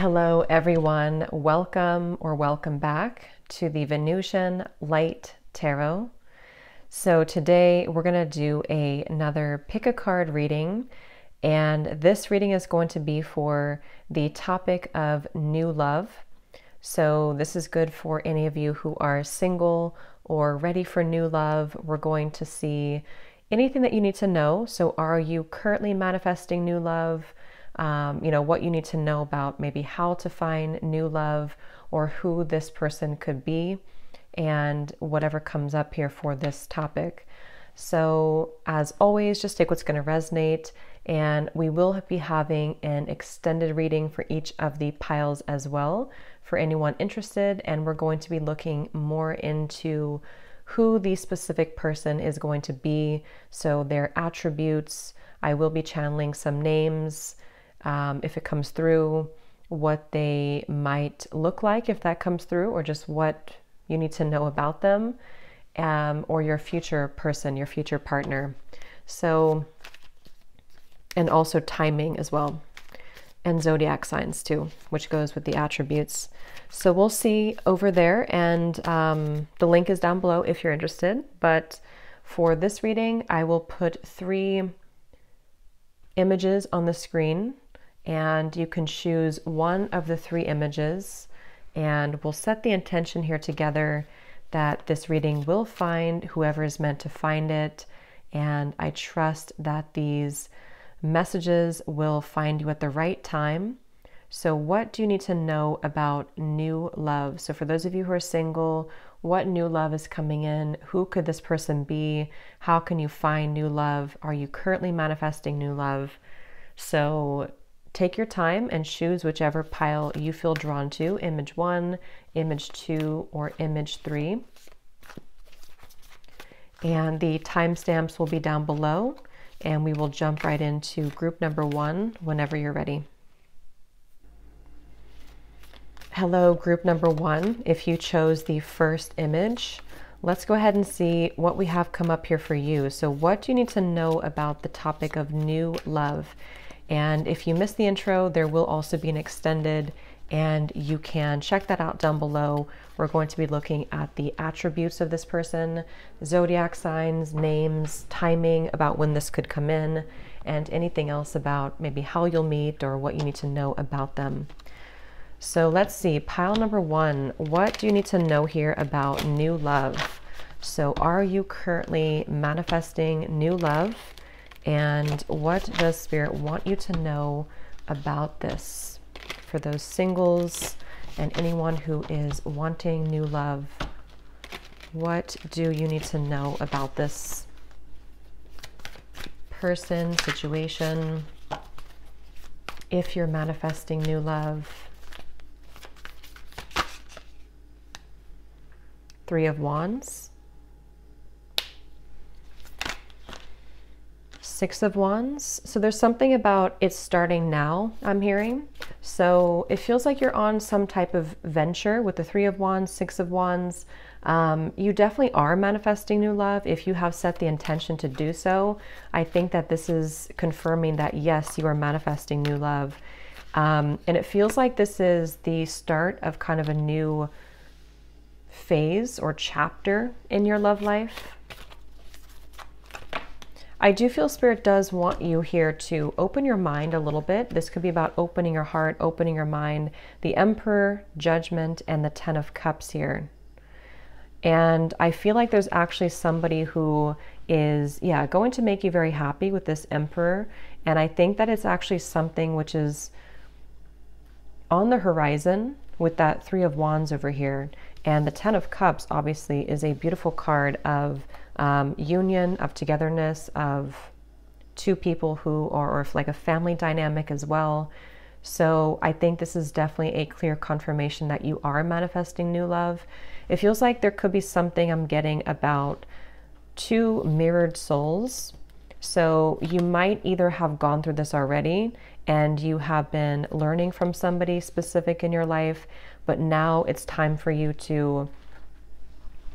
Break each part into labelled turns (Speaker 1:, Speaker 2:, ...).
Speaker 1: Hello everyone, welcome or welcome back to the Venusian Light Tarot. So today we're going to do another pick a card reading, and this reading is going to be for the topic of new love. So this is good for any of you who are single or ready for new love. We're going to see anything that you need to know. So are you currently manifesting new love? What you need to know about maybe how to find new love or who this person could be, and whatever comes up here for this topic. So as always, just take what's going to resonate, and we will be having an extended reading for each of the piles as well for anyone interested, and we're going to be looking more into who the specific person is going to be, so their attributes. I will be channeling some names, if it comes through, what they might look like if that comes through, or just what you need to know about them, or your future person, your future partner. So, and also timing as well, and zodiac signs too, which goes with the attributes. So we'll see over there, and the link is down below if you're interested. But for this reading, I will put 3 images on the screen, and you can choose one of the 3 images, and we'll set the intention here together that this reading will find whoever is meant to find it, and I trust that these messages will find you at the right time. So what do you need to know about new love? So for those of you who are single, what new love is coming in? Who could this person be? How can you find new love? Are you currently manifesting new love? So take your time and choose whichever pile you feel drawn to, image 1, image 2, or image 3. And the timestamps will be down below, and we will jump right into group number 1 whenever you're ready. Hello, group number 1. If you chose the first image, let's go ahead and see what we have come up here for you. So what do you need to know about the topic of new love? And if you missed the intro, there will also be an extended, and you can check that out down below. We're going to be looking at the attributes of this person, zodiac signs, names, timing, about when this could come in, and anything else about maybe how you'll meet or what you need to know about them. So let's see, pile number 1, what do you need to know here about new love? So are you currently manifesting new love? And what does Spirit want you to know about this? For those singles and anyone who is wanting new love, what do you need to know about this person, situation, if you're manifesting new love? 3 of Wands. 6 of Wands. So there's something about it's starting now, I'm hearing. So it feels like you're on some type of venture with the 3 of Wands, 6 of Wands. You definitely are manifesting new love if you have set the intention to do so. I think that this is confirming that yes, you are manifesting new love. And it feels like this is the start of kind of a new phase or chapter in your love life. I do feel Spirit does want you here to open your mind a little bit. This could be about opening your heart, opening your mind. The Emperor, Judgment, and the 10 of Cups here. And I feel like there's actually somebody who is, going to make you very happy with this Emperor. And I think that it's actually something which is on the horizon with that 3 of Wands over here. And the 10 of Cups obviously is a beautiful card of union, of togetherness, of 2 people who are, or like a family dynamic as well. So I think this is definitely a clear confirmation that you are manifesting new love. It feels like there could be something I'm getting about 2 mirrored souls. So you might either have gone through this already and you have been learning from somebody specific in your life, but now it's time for you to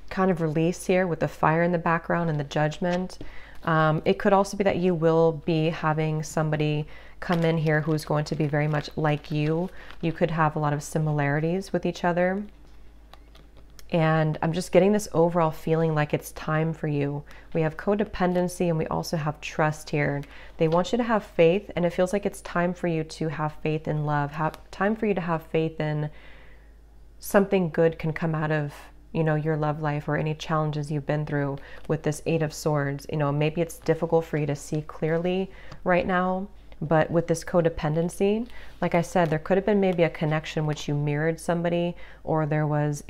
Speaker 1: kind of release here with the fire in the background and the Judgment. It could also be that you will be having somebody come in here who's going to be very much like you. You could have a lot of similarities with each other. And I'm just getting this overall feeling like it's time for you. We have codependency and we also have trust here. They want you to have faith, and it feels like it's time for you to have faith in love. Time for you to have faith in something good can come out of, you know, your love life or any challenges you've been through with this Eight of Swords. You know, maybe it's difficult for you to see clearly right now, but with this codependency, like I said, there could have been maybe a connection which you mirrored somebody, or there was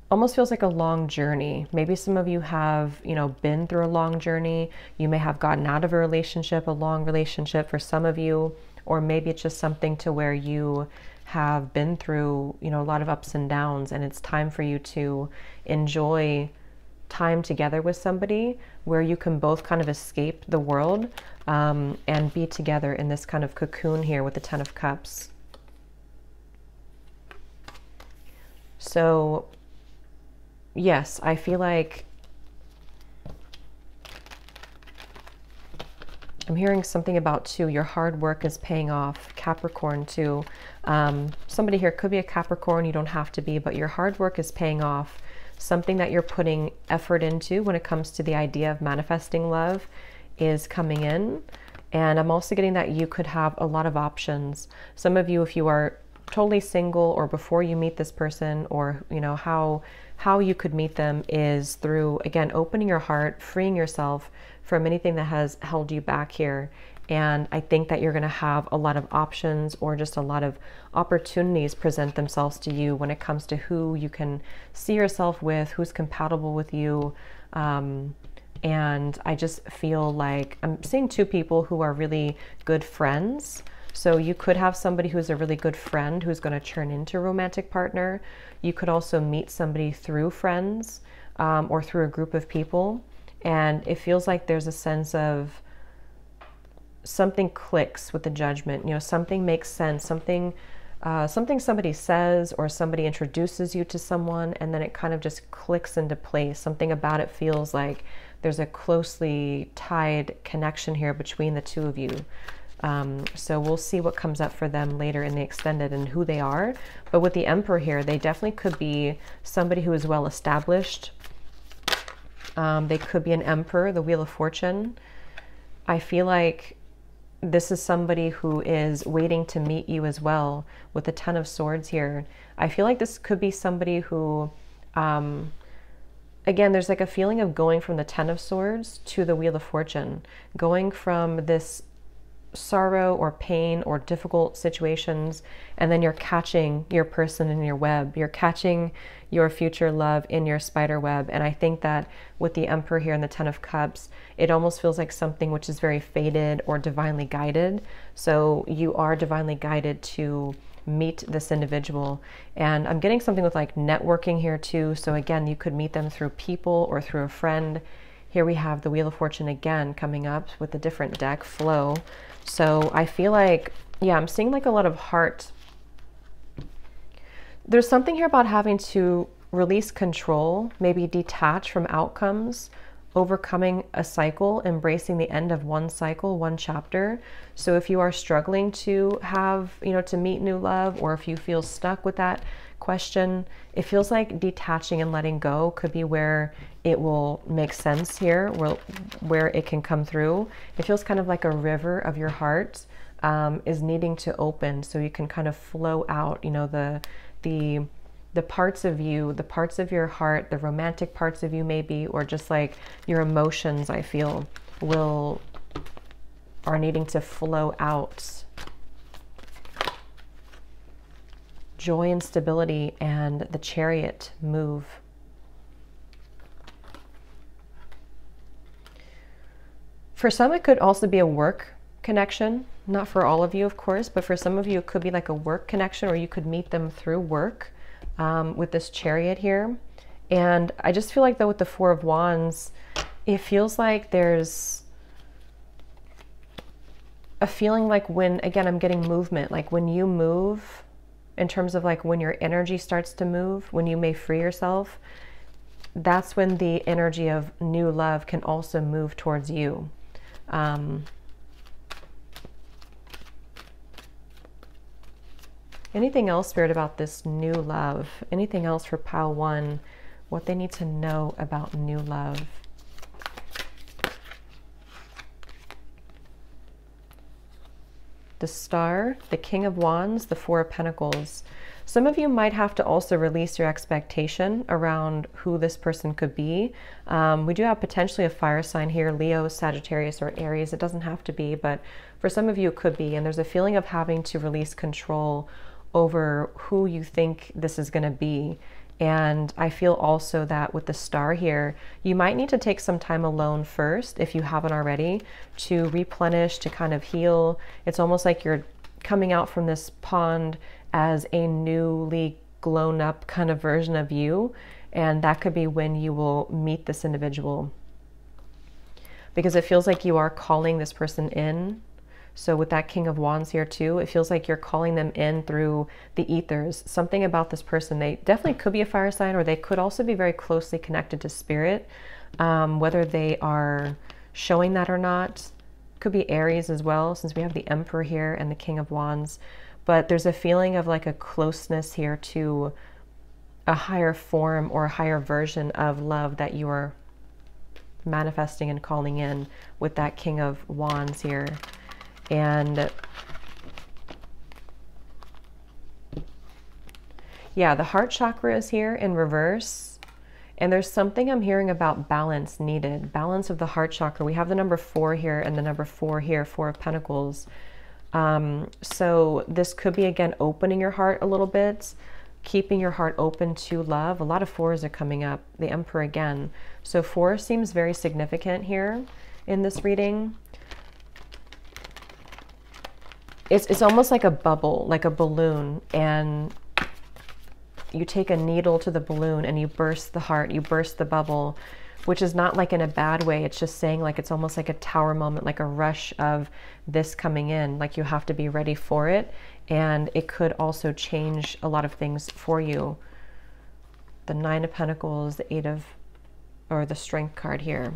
Speaker 1: almost feels like a long journey. Maybe some of you have, you know, been through a long journey. You may have gotten out of a relationship, a long relationship for some of you, or maybe it's just something to where you have been through, you know, a lot of ups and downs, and it's time for you to enjoy time together with somebody where you can both kind of escape the world and be together in this kind of cocoon here with the Ten of Cups. So yes, I feel like I'm hearing something about too, your hard work is paying off, Capricorn too. Somebody here could be a Capricorn, you don't have to be, but your hard work is paying off. Something that you're putting effort into when it comes to the idea of manifesting love is coming in. And I'm also getting that you could have a lot of options. Some of you, if you are totally single or before you meet this person, or, you know, how you could meet them is through, again, opening your heart, freeing yourself from anything that has held you back here. And I think that you're going to have a lot of options, or just a lot of opportunities present themselves to you when it comes to who you can see yourself with, who's compatible with you. And I just feel like I'm seeing two people who are really good friends. So you could have somebody who's a really good friend who's going to turn into a romantic partner. You could also meet somebody through friends or through a group of people. And it feels like there's a sense of something clicks with the Judgment. You know, something makes sense, something somebody says, or somebody introduces you to someone, and then it kind of just clicks into place. Something about it feels like there's a closely tied connection here between the two of you. So we'll see what comes up for them later in the extended and who they are. But with the Emperor here, they definitely could be somebody who is well established. They could be an Emperor, the Wheel of Fortune. I feel like this is somebody who is waiting to meet you as well with the Ten of Swords here. I feel like this could be somebody who, again, there's like a feeling of going from the Ten of Swords to the Wheel of Fortune, going from this sorrow or pain or difficult situations, and then you're catching your person in your web. You're catching your future love in your spider web. And I think that with the Emperor here and the Ten of Cups, it almost feels like something which is very fated or divinely guided. So you are divinely guided to meet this individual. And I'm getting something with like networking here too. So again, you could meet them through people or through a friend. Here we have the Wheel of Fortune again coming up with a different deck flow. So I feel like, yeah, I'm seeing like a lot of heart. There's something here about having to release control, maybe detach from outcomes, overcoming a cycle, embracing the end of one cycle, one chapter. So if you are struggling to have, you know, to meet new love, or if you feel stuck with that question, it feels like detaching and letting go could be where it will make sense here, where it can come through. It feels kind of like a river of your heart is needing to open, so you can kind of flow out, you know, the parts of you, the parts of your heart, the romantic parts of you maybe, or just like your emotions, I feel are needing to flow out. Joy and stability and the Chariot move. For some, it could also be a work connection. Not for all of you, of course, but for some of you, it could be like a work connection, or you could meet them through work with this Chariot here. And I just feel like, though, with the Four of Wands, it feels like there's a feeling like when, again, I'm getting movement, like when you move, in terms of like when your energy starts to move, when you may free yourself, that's when the energy of new love can also move towards you. Anything else, Spirit, about this new love? Anything else for pile 1? What they need to know about new love? The Star, the King of Wands, the Four of Pentacles. Some of you might have to also release your expectation around who this person could be. We do have potentially a fire sign here, Leo, Sagittarius, or Aries. It doesn't have to be, but for some of you it could be. And there's a feeling of having to release control over who you think this is going to be. And I feel also that with the Star here, you might need to take some time alone first, if you haven't already, to replenish, to kind of heal. It's almost like you're coming out from this pond as a newly grown up kind of version of you. And that could be when you will meet this individual. Because it feels like you are calling this person in. So with that King of Wands here too, it feels like you're calling them in through the ethers. Something about this person, they definitely could be a fire sign, or they could also be very closely connected to spirit. Whether they are showing that or not, could be Aries as well, since we have the Emperor here and the King of Wands. But there's a feeling of like a closeness here to a higher form or a higher version of love that you are manifesting and calling in with that King of Wands here. And yeah, the heart chakra is here in reverse. And there's something I'm hearing about balance needed. Balance of the heart chakra. We have the number 4 here and the number 4 here, 4 of Pentacles. So this could be, again, opening your heart a little bit, keeping your heart open to love. A lot of 4s are coming up. The Emperor again. So 4 seems very significant here in this reading. It's almost like a bubble, like a balloon, and you take a needle to the balloon and you burst the heart, you burst the bubble, which is not like in a bad way. It's just saying like it's almost like a tower moment, like a rush of this coming in, like you have to be ready for it. And it could also change a lot of things for you. The 9 of Pentacles, the 8 of, or the Strength card here.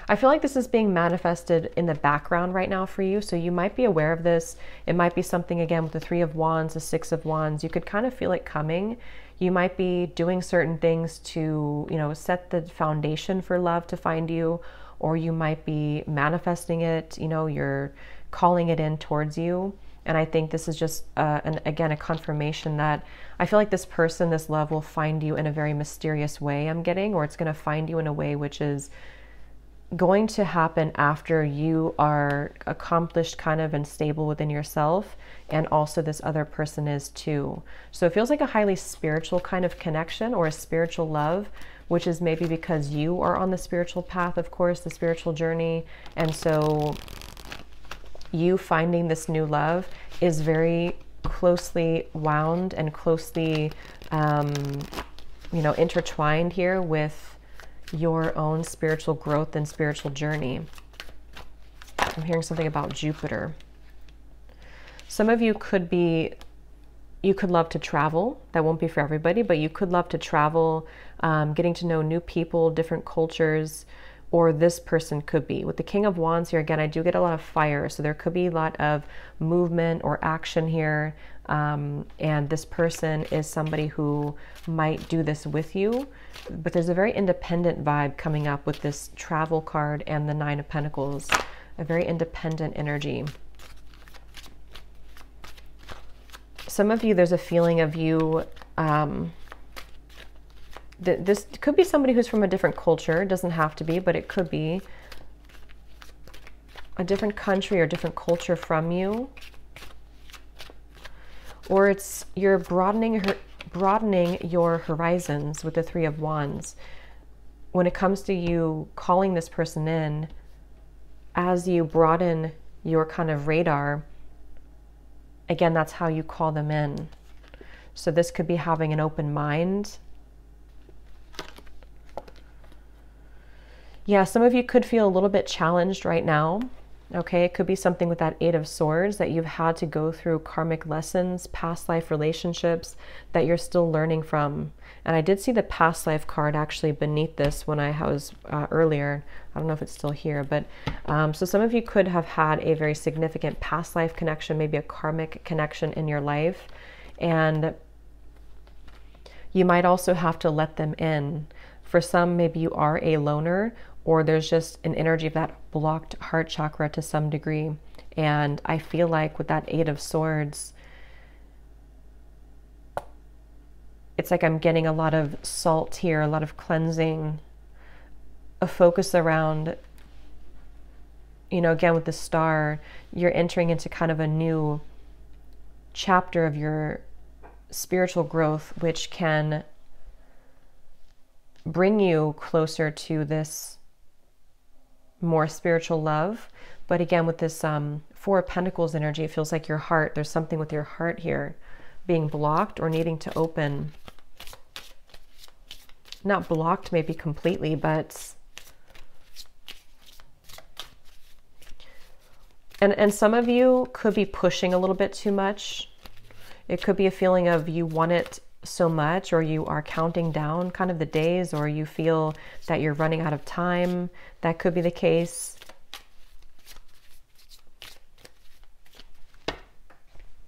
Speaker 1: I feel like this is being manifested in the background right now for you. So you might be aware of this. It might be something, again, with the 3 of Wands, the 6 of Wands. You could kind of feel it coming. You might be doing certain things to, you know, set the foundation for love to find you, or you might be manifesting it, you know, you're calling it in towards you. And I think this is just, again, a confirmation that I feel like this person, this love will find you in a very mysterious way, I'm getting, or it's going to find you in a way which is going to happen after you are accomplished kind of and stable within yourself, and also this other person is too. So it feels like a highly spiritual kind of connection, or a spiritual love, which is maybe because you are on the spiritual path, of course, the spiritual journey. And so you finding this new love is very closely wound and closely, you know, intertwined here with your own spiritual growth and spiritual journey. I'm hearing something about Jupiter. Some of you could be, you could love to travel. That won't be for everybody, but you could love to travel, getting to know new people, different cultures, or this person could be. With the King of Wands here, again, I do get a lot of fire, so there could be a lot of movement or action here, and this person is somebody who might do this with you, but there's a very independent vibe coming up with this travel card and the 9 of Pentacles, a very independent energy. Some of you, there's a feeling of you, this could be somebody who's from a different culture. It doesn't have to be, but it could be a different country or different culture from you. Or it's you're broadening your horizons with the 3 of Wands. When it comes to you calling this person in, as you broaden your kind of radar, again, that's how you call them in. So this could be having an open mind. Yeah, some of you could feel a little bit challenged right now Okay, it could be something with that Eight of Swords, that you've had to go through karmic lessons, past life relationships that you're still learning from. And I did see the past life card actually beneath this when I was earlier. I don't know if it's still here, but so some of you could have had a very significant past life connection, maybe a karmic connection in your life. And you might also have to let them in. For some, maybe you are a loner, or there's just an energy of that blocked heart chakra to some degree. And I feel like with that Eight of Swords, it's like I'm getting a lot of salt here, a lot of cleansing, a focus around, you know, again with the Star, you're entering into kind of a new chapter of your spiritual growth, which can bring you closer to this more spiritual love. But again, with this Four of Pentacles energy, it feels like your heart, there's something with your heart here being blocked or needing to open. Not blocked maybe completely, but and some of you could be pushing a little bit too much. It could be a feeling of you want it so much, or you are counting down kind of the days, or you feel that you're running out of time. That could be the case.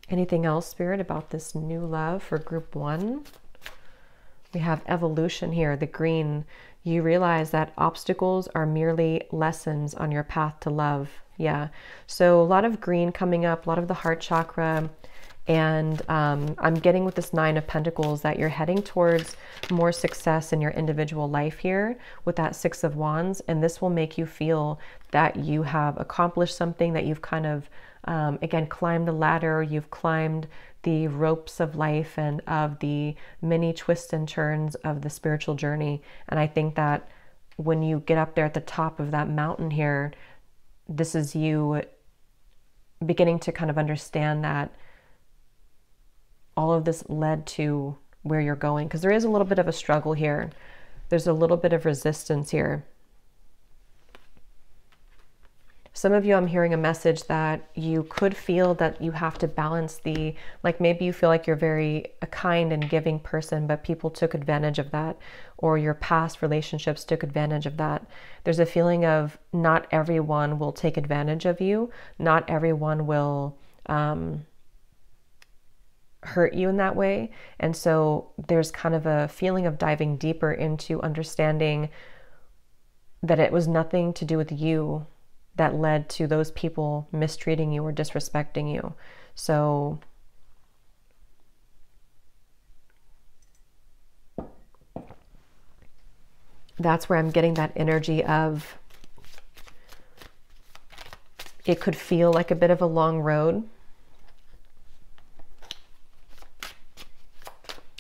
Speaker 1: Anything else, Spirit, about this new love for group 1? We have evolution here, the green. You realize that obstacles are merely lessons on your path to love. Yeah, so a lot of green coming up, a lot of the heart chakra. And I'm getting with this Nine of Pentacles that you're heading towards more success in your individual life here with that Six of Wands. And this will make you feel that you have accomplished something, that you've kind of, again, climbed the ladder, you've climbed the ropes of life and of the many twists and turns of the spiritual journey. And I think that when you get up there at the top of that mountain here, this is you beginning to kind of understand that all of this led to where you're going, because there is a little bit of a struggle here. There's a little bit of resistance here. Some of you, I'm hearing a message that you could feel that you have to balance the, like maybe you feel like you're a kind and giving person, but people took advantage of that, or your past relationships took advantage of that. There's a feeling of not everyone will take advantage of you. Not everyone will hurt you in that way. And so there's kind of a feeling of diving deeper into understanding that it was nothing to do with you that led to those people mistreating you or disrespecting you. So that's where I'm getting that energy of it could feel like a bit of a long road.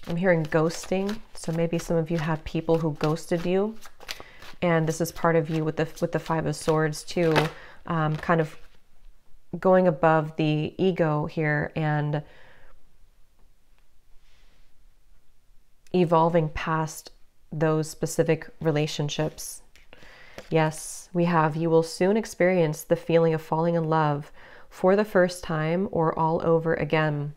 Speaker 1: I'm hearing ghosting. So maybe some of you had people who ghosted you. And this is part of you with the Five of Swords too, kind of going above the ego here and evolving past those specific relationships. Yes, we have, you will soon experience the feeling of falling in love for the first time or all over again.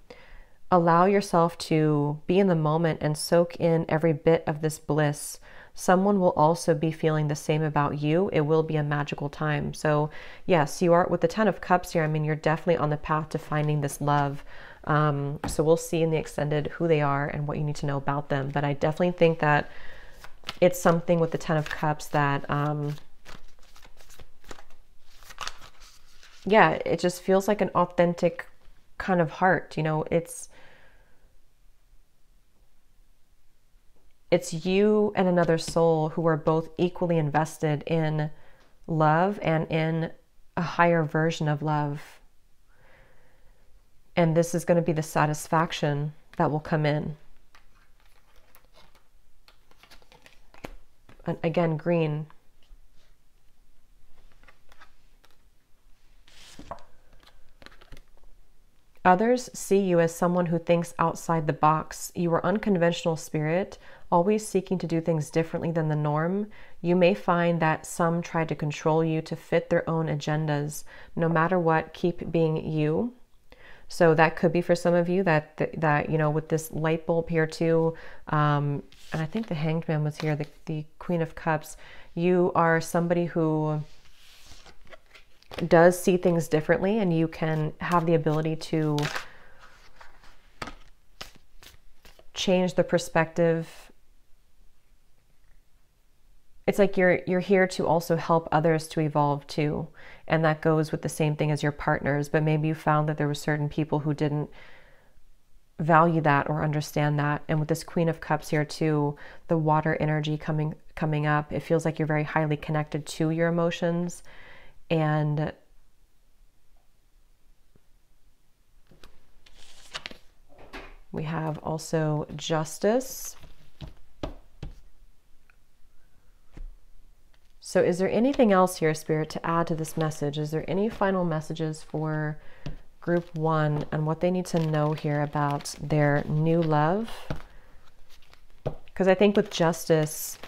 Speaker 1: Allow yourself to be in the moment and soak in every bit of this bliss. Someone will also be feeling the same about you. It will be a magical time. So yes, you are with the Ten of Cups here. I mean, you're definitely on the path to finding this love. So we'll see in the extended who they are and what you need to know about them. But I definitely think that it's something with the Ten of Cups that, yeah, it just feels like an authentic kind of heart. You know, it's you and another soul who are both equally invested in love and in a higher version of love. And this is going to be the satisfaction that will come in. And again, green. Others see you as someone who thinks outside the box. You are unconventional spirit, always seeking to do things differently than the norm. You may find that some try to control you to fit their own agendas. No matter what, keep being you. So that could be for some of you that you know, with this light bulb here too, and I think the Hanged Man was here, the Queen of Cups. You are somebody who does see things differently, and you can have the ability to change the perspective. It's like you're here to also help others to evolve too. And that goes with the same thing as your partners, but maybe you found that there were certain people who didn't value that or understand that. And with this Queen of Cups here too, the water energy coming up, it feels like you're very highly connected to your emotions. And we have also Justice. So is there anything else here, Spirit, to add to this message? Is there any final messages for group 1 and what they need to know here about their new love? Because I think with Justice,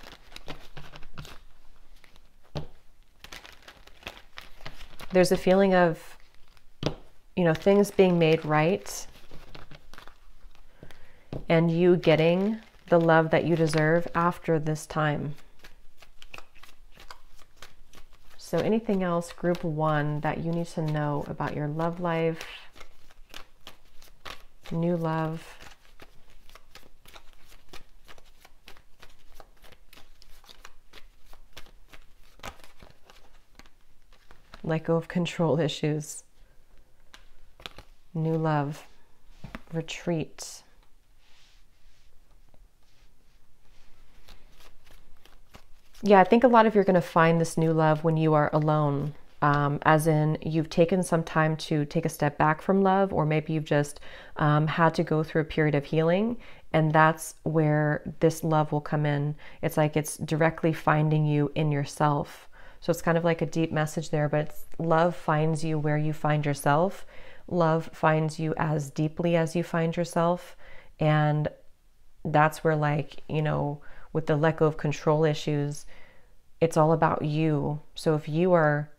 Speaker 1: there's a feeling of, you know, things being made right and you getting the love that you deserve after this time. So anything else, group 1, that you need to know about your love life, new love? Let go of control issues. New love. Retreat. Yeah, I think a lot of you are going to find this new love when you are alone, as in you've taken some time to take a step back from love, or maybe you've just had to go through a period of healing, and that's where this love will come in. It's like it's directly finding you in yourself. So it's kind of like a deep message there, but it's, love finds you where you find yourself. Love finds you as deeply as you find yourself. And that's where, like, you know, with the let go of control issues, it's all about you. So if you are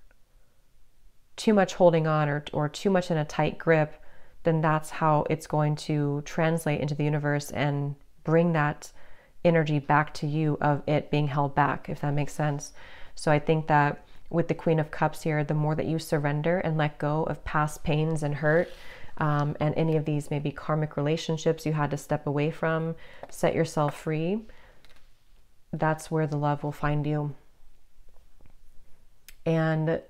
Speaker 1: too much holding on or too much in a tight grip, then that's how it's going to translate into the universe and bring that energy back to you of it being held back, if that makes sense. So I think that with the Queen of Cups here, the more that you surrender and let go of past pains and hurt, and any of these maybe karmic relationships you had to step away from, set yourself free, that's where the love will find you. And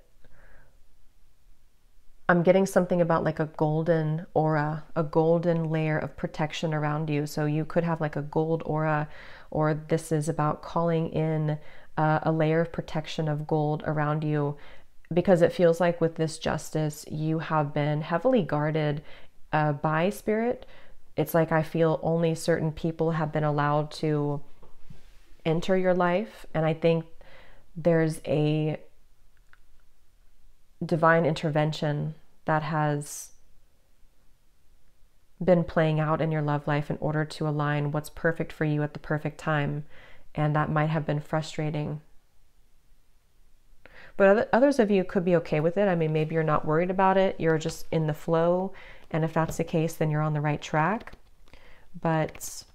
Speaker 1: I'm getting something about like a golden aura, a golden layer of protection around you. So you could have like a gold aura, or this is about calling in a layer of protection of gold around you, because it feels like with this Justice, you have been heavily guarded by Spirit. It's like I feel only certain people have been allowed to enter your life. And I think there's a divine intervention that has been playing out in your love life in order to align what's perfect for you at the perfect time. And that might have been frustrating. But others of you could be okay with it. I mean, maybe you're not worried about it. You're just in the flow. And if that's the case, then you're on the right track. But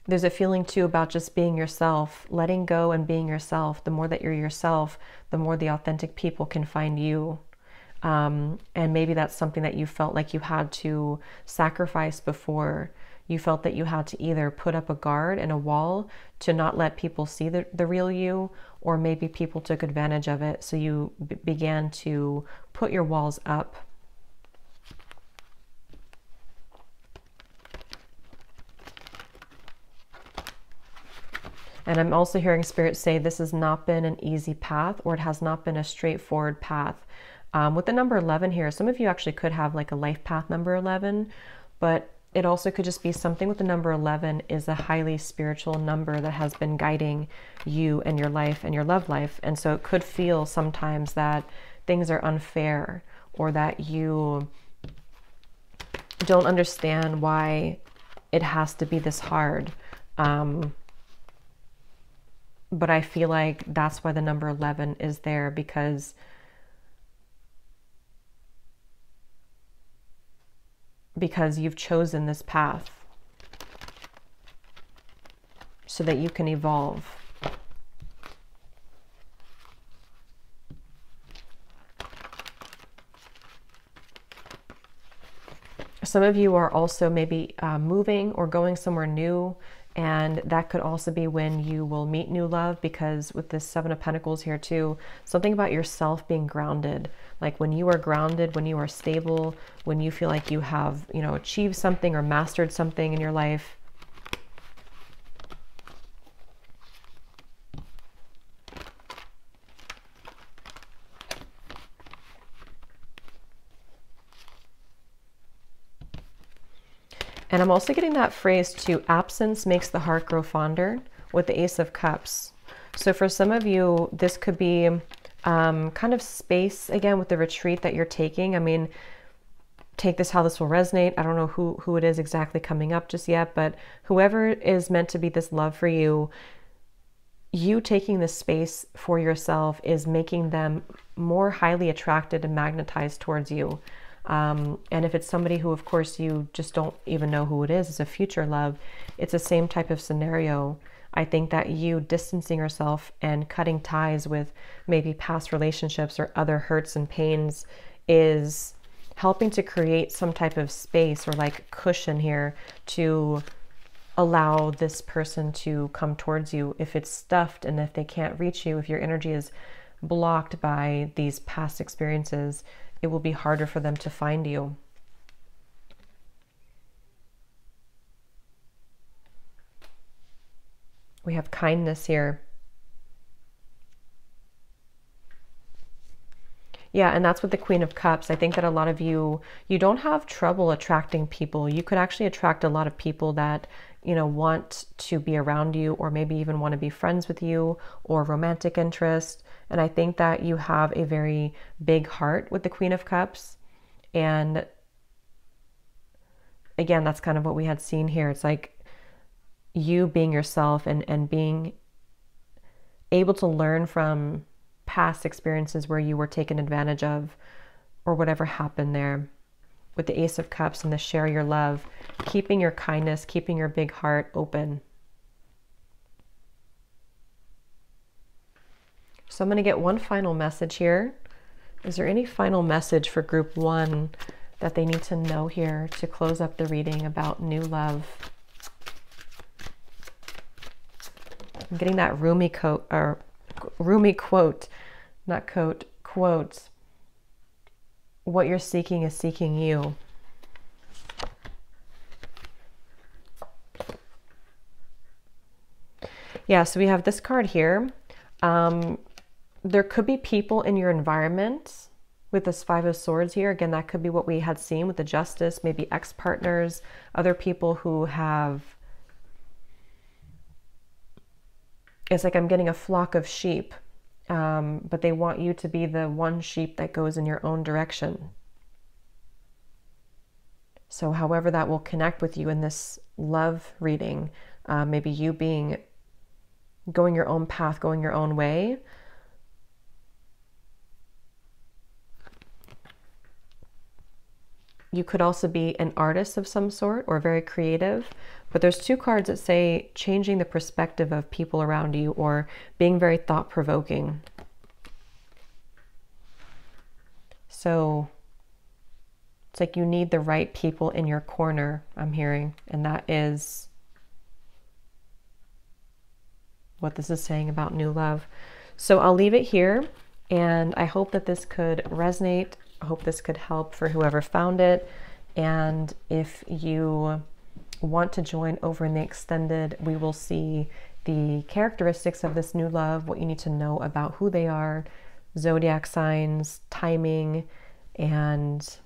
Speaker 1: there's a feeling too about just being yourself, letting go and being yourself. The more that you're yourself, the more the authentic people can find you. And maybe that's something that you felt like you had to sacrifice before. You felt that you had to either put up a guard and a wall to not let people see the real you, or maybe people took advantage of it. So you began to put your walls up. And I'm also hearing Spirit say this has not been an easy path, or it has not been a straightforward path. With the number 11 here, some of you actually could have like a life path number 11, but it also could just be something with the number 11 is a highly spiritual number that has been guiding you and your life and your love life. And so it could feel sometimes that things are unfair, or that you don't understand why it has to be this hard. But I feel like that's why the number 11 is there, because you've chosen this path so that you can evolve. Some of you are also maybe moving or going somewhere new, and that could also be when you will meet new love, because with this Seven of Pentacles here too, something about yourself being grounded. Like when you are grounded, when you are stable, when you feel like you have, you know, achieved something or mastered something in your life. And I'm also getting that phrase too, absence makes the heart grow fonder, with the Ace of Cups. So for some of you, this could be kind of space, again, with the retreat that you're taking. I mean, take this how this will resonate. I don't know who it is exactly coming up just yet, but whoever is meant to be this love for you, you taking this space for yourself is making them more highly attracted and magnetized towards you. And if it's somebody who, of course, you just don't even know who it is, it's a future love, it's the same type of scenario. I think that you distancing yourself and cutting ties with maybe past relationships or other hurts and pains is helping to create some type of space or like cushion here to allow this person to come towards you. If it's stuffed and if they can't reach you, if your energy is blocked by these past experiences, it will be harder for them to find you. We have kindness here. Yeah, and that's with the Queen of Cups. I think that a lot of you don't have trouble attracting people. You could actually attract a lot of people that, you know, want to be around you, or maybe even want to be friends with you, or romantic interest. And I think that you have a very big heart with the Queen of Cups. And again, that's kind of what we had seen here. It's like you being yourself and being able to learn from past experiences where you were taken advantage of, or whatever happened there. With the Ace of Cups and the share your love, keeping your kindness, keeping your big heart open. So I'm going to get one final message here. Is there any final message for group 1 that they need to know here to close up the reading about new love? I'm getting that Rumi quote, not coat, quote. What you're seeking is seeking you. Yeah, so we have this card here. There could be people in your environment with this Five of Swords here. Again, that could be what we had seen with the Justice, maybe ex-partners, other people who have, it's like I'm getting a flock of sheep, but they want you to be the one sheep that goes in your own direction. So however that will connect with you in this love reading, maybe you going your own path, going your own way. You could also be an artist of some sort or very creative, but there's 2 cards that say changing the perspective of people around you or being very thought-provoking. So it's like you need the right people in your corner, I'm hearing, and that is what this is saying about new love. So I'll leave it here, and I hope that this could resonate. I hope this could help for whoever found it. And if you want to join over in the extended, we will see the characteristics of this new love, what you need to know about who they are, zodiac signs, timing, and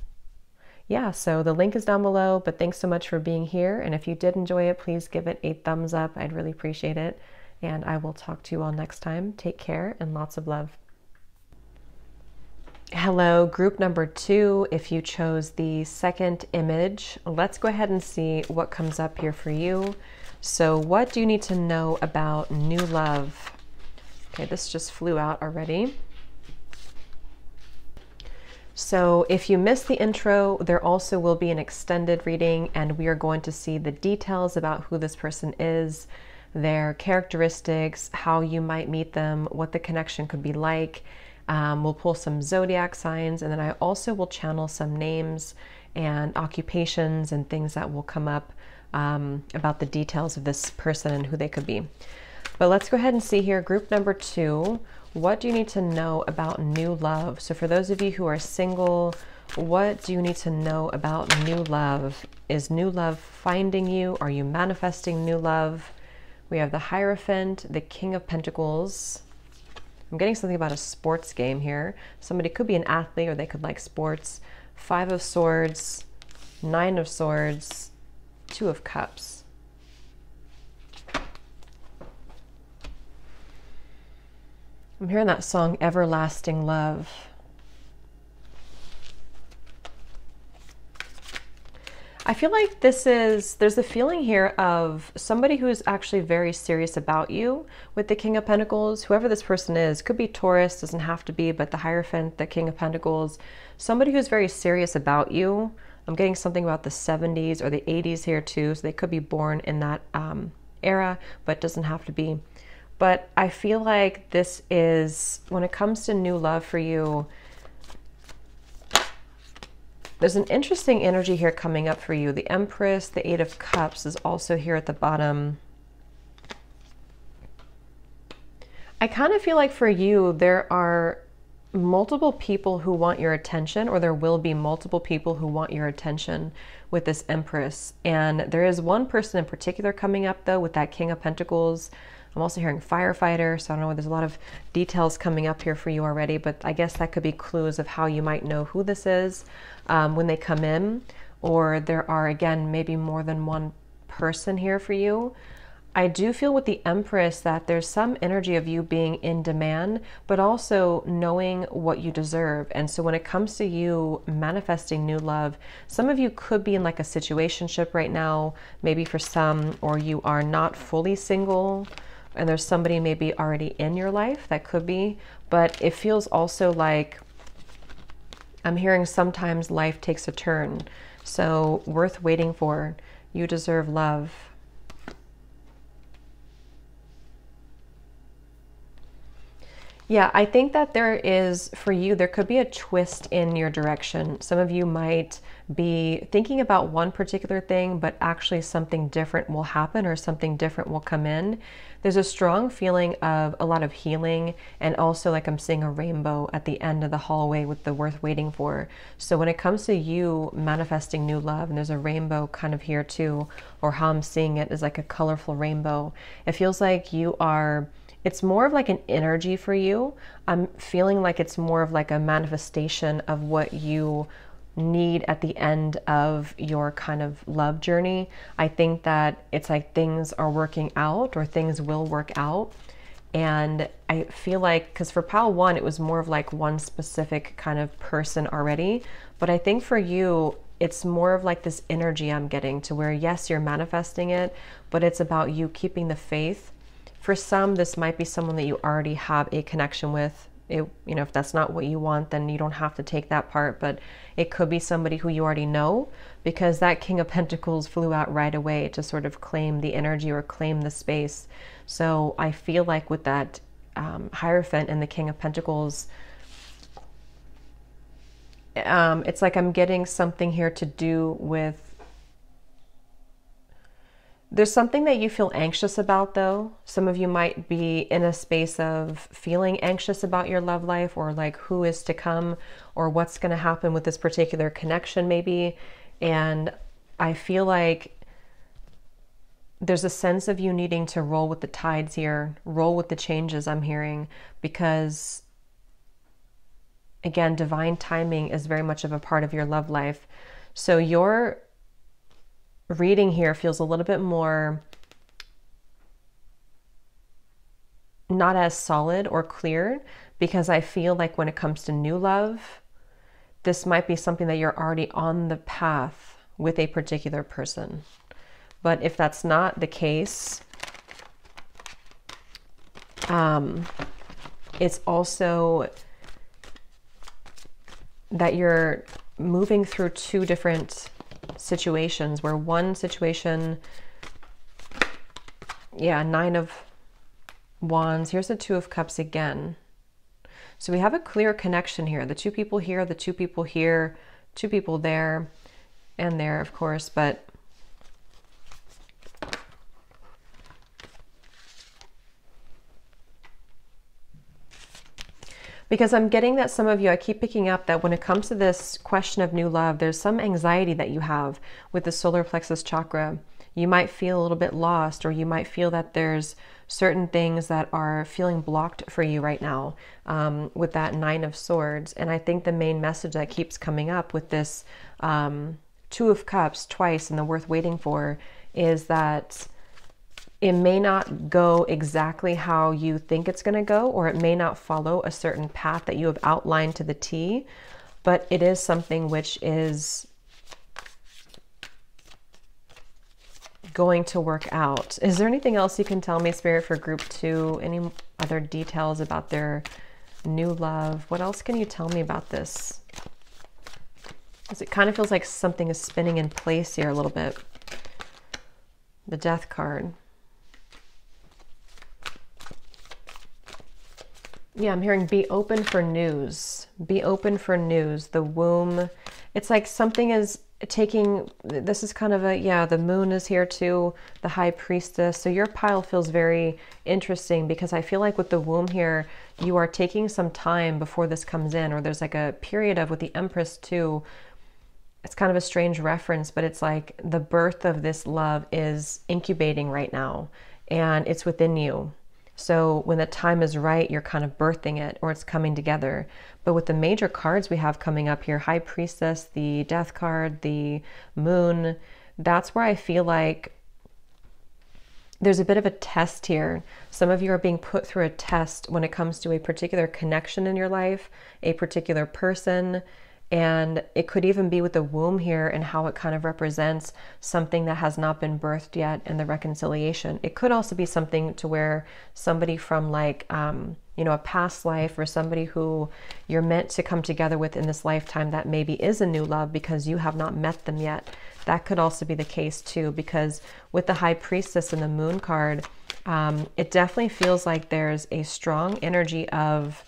Speaker 1: yeah, so the link is down below, but thanks so much for being here. And if you did enjoy it, please give it a thumbs up. I'd really appreciate it. And I will talk to you all next time. Take care and lots of love. Hello, group number 2. If you chose the second image, let's go ahead and see what comes up here for you. So what do you need to know about new love? Okay, this just flew out already. So if you missed the intro, there also will be an extended reading, and we are going to see the details about who this person is, their characteristics, how you might meet them, what the connection could be like. We'll pull some zodiac signs, and then I also will channel some names and occupations and things that will come up about the details of this person and who they could be. But let's go ahead and see here, group number 2. What do you need to know about new love? So for those of you who are single, what do you need to know about new love? Is new love finding you? Are you manifesting new love? We have the Hierophant, the King of Pentacles. I'm getting something about a sports game here. Somebody could be an athlete or they could like sports. 5 of Swords, 9 of Swords, 2 of Cups. I'm hearing that song, Everlasting Love. I feel like there's a feeling here of somebody who's actually very serious about you with the King of Pentacles. Whoever this person is, could be Taurus, doesn't have to be, but the Hierophant, the King of Pentacles, somebody who's very serious about you. I'm getting something about the 70s or the 80s here too, so they could be born in that era, but doesn't have to be. But I feel like this is, when it comes to new love for you, there's an interesting energy here coming up for you. The Empress, the 8 of Cups is also here at the bottom. I kind of feel like for you, there are multiple people who want your attention, or there will be multiple people who want your attention with this Empress. And there is one person in particular coming up though with that King of Pentacles. I'm also hearing firefighter, so I don't know, there's a lot of details coming up here for you already, but I guess that could be clues of how you might know who this is when they come in, or there are, again, maybe more than one person here for you. I do feel with the Empress that there's some energy of you being in demand, but also knowing what you deserve. And so when it comes to you manifesting new love, some of you could be in like a situationship right now, maybe for some, or you are not fully single, and there's somebody maybe already in your life, that could be, but it feels also like I'm hearing sometimes life takes a turn. So worth waiting for. You deserve love. Yeah, I think that there is, for you, there could be a twist in your direction. Some of you might be thinking about one particular thing, but actually something different will happen or something different will come in. There's a strong feeling of a lot of healing, and also like I'm seeing a rainbow at the end of the hallway with the worth waiting for. So when it comes to you manifesting new love, and there's a rainbow kind of here too, or how I'm seeing it is like a colorful rainbow. It feels like you are, it's more of like an energy for you. I'm feeling like it's more of like a manifestation of what you need at the end of your kind of love journey. I think that it's like things are working out, or things will work out. And I feel like, because for pile 1, it was more of like one specific kind of person already. But I think for you, it's more of like this energy I'm getting to where, yes, you're manifesting it, but it's about you keeping the faith. For some, this might be someone that you already have a connection with. You know, if that's not what you want, then you don't have to take that part, but it could be somebody who you already know, because that King of Pentacles flew out right away to sort of claim the energy or claim the space. So I feel like with that Hierophant and the King of Pentacles, it's like I'm getting something here to do with, there's something that you feel anxious about though. Some of you might be in a space of feeling anxious about your love life, or like who is to come, or what's going to happen with this particular connection maybe. And I feel like there's a sense of you needing to roll with the tides here, roll with the changes I'm hearing, because again, divine timing is very much of a part of your love life. So your reading here feels a little bit more not as solid or clear, because I feel like when it comes to new love, this might be something that you're already on the path with a particular person. But if that's not the case, it's also that you're moving through two different situations, where one situation, yeah, 9 of Wands, here's the 2 of Cups again. So we have a clear connection here. The 2 people here, the 2 people here, 2 people there, and there, of course, but because I'm getting that some of you, I keep picking up that when it comes to this question of new love, there's some anxiety that you have with the solar plexus chakra. You might feel a little bit lost, or you might feel that there's certain things that are feeling blocked for you right now with that 9 of Swords. And I think the main message that keeps coming up with this 2 of Cups twice and the worth waiting for is that it may not go exactly how you think it's going to go, or it may not follow a certain path that you have outlined to the T, but it is something which is going to work out. Is there anything else you can tell me, Spirit, for group 2? Any other details about their new love? What else can you tell me about this? Because it kind of feels like something is spinning in place here a little bit. The Death card. Yeah, I'm hearing be open for news. Be open for news. The womb. It's like something is taking, this is kind of a, yeah, the moon is here too, the High Priestess. So your pile feels very interesting, because I feel like with the womb here, you are taking some time before this comes in, or there's like a period of, with the Empress too, it's kind of a strange reference, but it's like the birth of this love is incubating right now, and it's within you. So when the time is right, you're kind of birthing it, or it's coming together. But with the major cards we have coming up here, High Priestess, the Death card, the Moon, that's where I feel like there's a bit of a test here. Some of you are being put through a test when it comes to a particular connection in your life, a particular person. And it could even be with the womb here and how it kind of represents something that has not been birthed yet in the reconciliation. It could also be something to where somebody from like, you know, a past life, or somebody who you're meant to come together with in this lifetime that maybe is a new love because you have not met them yet. That could also be the case too, because with the High Priestess and the Moon card, it definitely feels like there's a strong energy of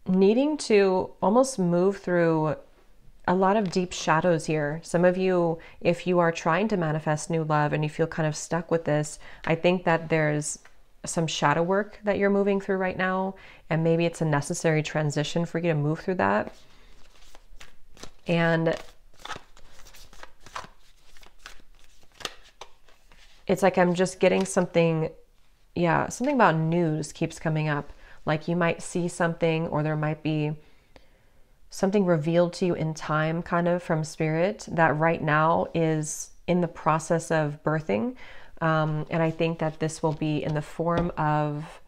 Speaker 1: needing to almost move through a lot of deep shadows here. Some of you, if you are trying to manifest new love and you feel kind of stuck with this, I think that there's some shadow work that you're moving through right now, and maybe it's a necessary transition for you to move through that. And it's like I'm just getting something, yeah, something about news keeps coming up. Like you might see something, or there might be something revealed to you in time, kind of from Spirit, that right now is in the process of birthing. And I think that this will be in the form of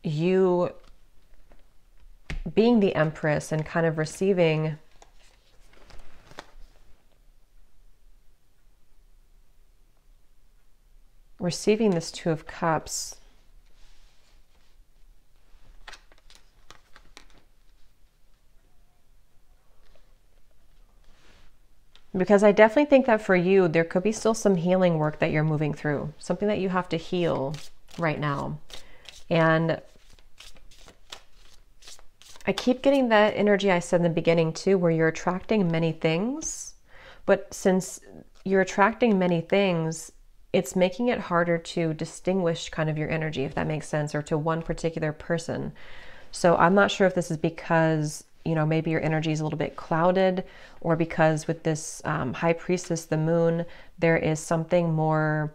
Speaker 1: you being the Empress and kind of receiving this 2 of Cups. Because I definitely think that for you, there could be still some healing work that you're moving through, something that you have to heal right now. And I keep getting that energy I said in the beginning too, where you're attracting many things, but since you're attracting many things, it's making it harder to distinguish kind of your energy, if that makes sense, or to one particular person. So I'm not sure if this is because, you know, maybe your energy is a little bit clouded, or because with this High Priestess, the Moon, there is something more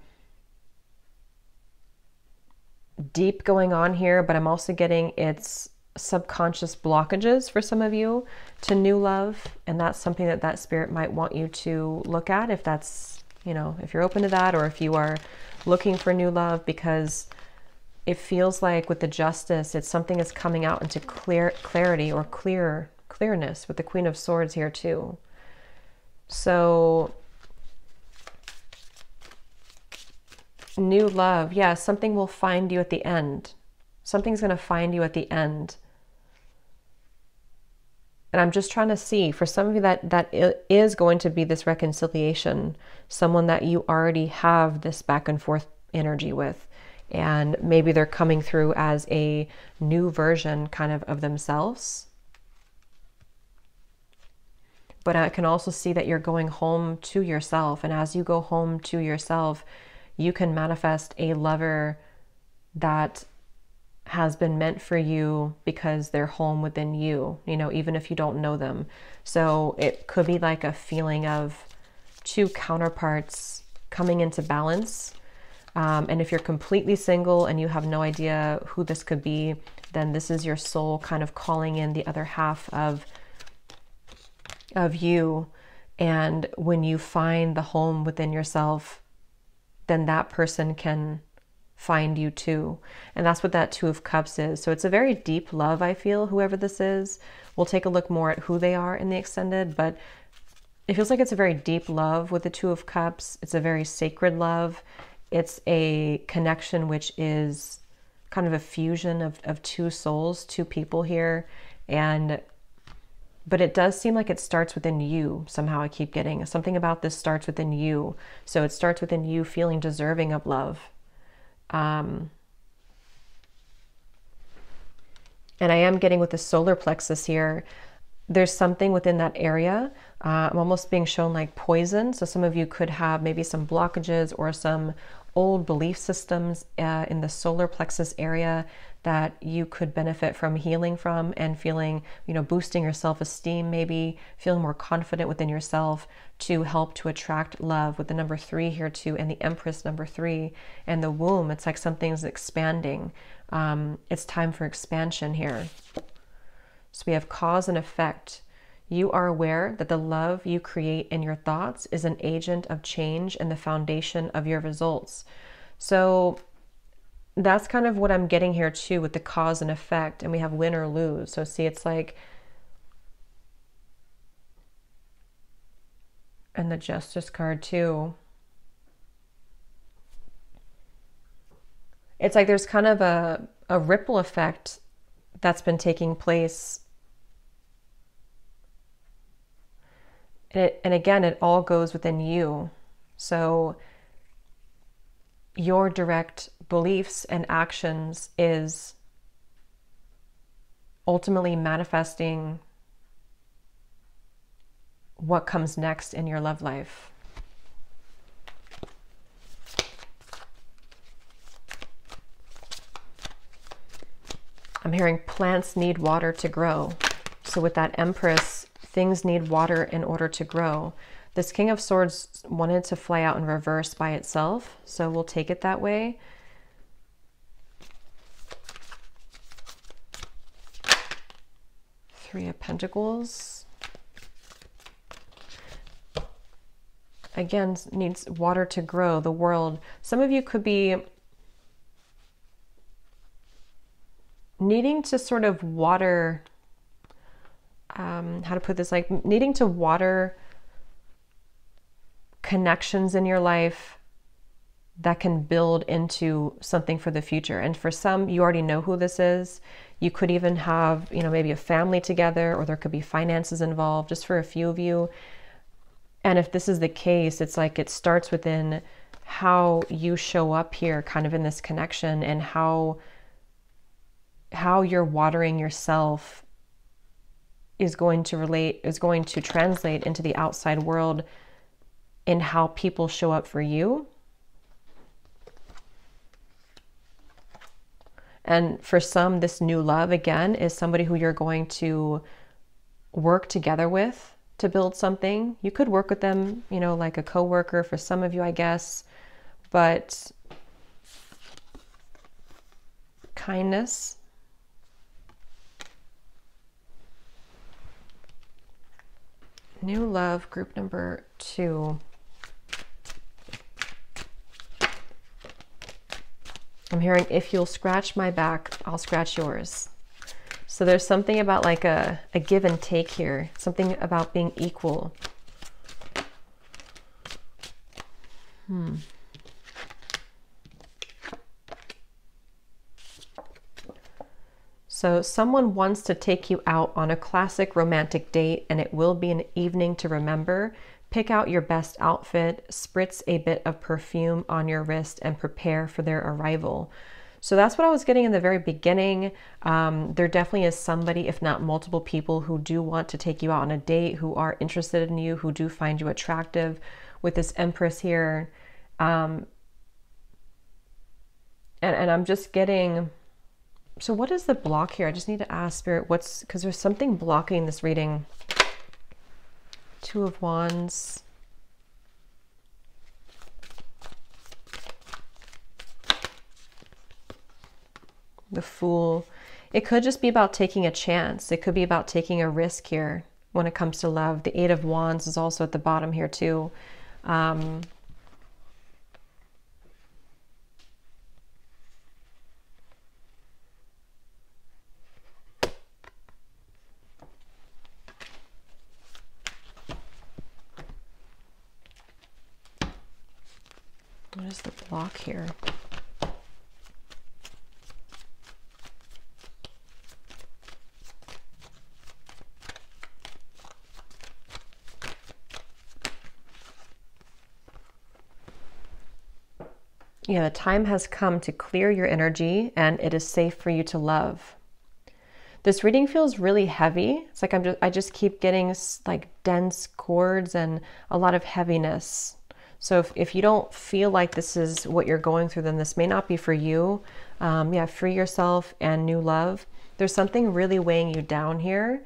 Speaker 1: deep going on here, but I'm also getting it's subconscious blockages for some of you to new love. And that's something that Spirit might want you to look at, if that's, you know, if you're open to that, or if you are looking for new love, because it feels like with the Justice, it's something that's coming out into clarity or clearness with the Queen of Swords here too. So new love, yeah, something will find you at the end. Something's going to find you at the end. And I'm just trying to see, for some of you that is going to be this reconciliation, someone that you already have this back and forth energy with. And maybe they're coming through as a new version kind of themselves. But I can also see that you're going home to yourself. And as you go home to yourself, you can manifest a lover that has been meant for you because they're home within you, you know, even if you don't know them. So it could be like a feeling of two counterparts coming into balance. And if you're completely single and you have no idea who this could be, then this is your soul kind of calling in the other half of you. And when you find the home within yourself, then that person can find you too. And that's what that Two of Cups is. So it's a very deep love, I feel, whoever this is. We'll take a look more at who they are in the extended, but it feels like it's a very deep love with the Two of Cups. It's a very sacred love. It's a connection which is kind of a fusion of two souls, two people here. But it does seem like it starts within you. Somehow I keep getting something about this starts within you. So it starts within you feeling deserving of love. And I am getting with the solar plexus here, there's something within that area. I'm almost being shown like poison. So some of you could have maybe some blockages or some old belief systems in the solar plexus area that you could benefit from healing from and feeling, you know, boosting your self-esteem, maybe feeling more confident within yourself to help to attract love with the number 3 here too, and the Empress number 3 and the womb. It's like something's expanding. It's time for expansion here. So we have cause and effect. You are aware that the love you create in your thoughts is an agent of change and the foundation of your results. So that's kind of what I'm getting here too with the cause and effect. And we have win or lose. So see, it's like, and the Justice card too. It's like there's kind of a ripple effect that's been taking place. And again, it all goes within you. So your direct beliefs and actions is ultimately manifesting what comes next in your love life. I'm hearing plants need water to grow. So with that Empress, things need water in order to grow. This King of Swords wanted to fly out in reverse by itself, so we'll take it that way. Three of Pentacles. Again, needs water to grow, the world. Some of you could be needing to sort of water, how to put this, like needing to water connections in your life that can build into something for the future. And for some, you already know who this is. You could even have, you know, maybe a family together, or there could be finances involved, just for a few of you. And if this is the case, it's like it starts within how you show up here kind of in this connection, and how you're watering yourself is going to translate into the outside world in how people show up for you. And for some, this new love, again, is somebody who you're going to work together with to build something. You could work with them, you know, like a coworker for some of you, I guess. But kindness. New love, group number 2. I'm hearing, if you'll scratch my back, I'll scratch yours. So there's something about like a give and take here, something about being equal. So someone wants to take you out on a classic romantic date, and it will be an evening to remember. Pick out your best outfit, spritz a bit of perfume on your wrist, and prepare for their arrival. So that's what I was getting in the very beginning. There definitely is somebody, if not multiple people, who do want to take you out on a date, who are interested in you, who do find you attractive with this Empress here. And I'm just getting... So what is the block here? I just need to ask Spirit, because there's something blocking this reading. Two of Wands. The Fool. It could just be about taking a chance. It could be about taking a risk here when it comes to love. The Eight of Wands is also at the bottom here too. What is the block here? Yeah, the time has come to clear your energy, and it is safe for you to love. This reading feels really heavy. It's like I just keep getting like dense chords and a lot of heaviness. So if you don't feel like this is what you're going through, then this may not be for you. Yeah, free yourself and new love. There's something really weighing you down here.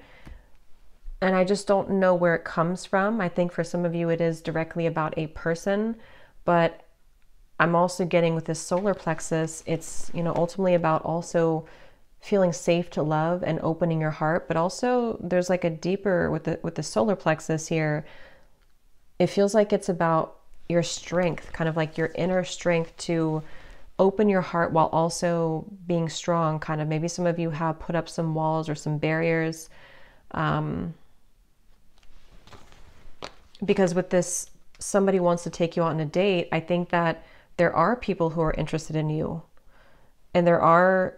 Speaker 1: And I just don't know where it comes from. I think for some of you it is directly about a person, but I'm also getting with this solar plexus, it's, you know, ultimately about also feeling safe to love and opening your heart, but also there's like a deeper with the solar plexus here. It feels like it's about your strength, kind of like your inner strength to open your heart while also being strong. Kind of maybe some of you have put up some walls or some barriers. Because with this, somebody wants to take you out on a date, I think that there are people who are interested in you. And there are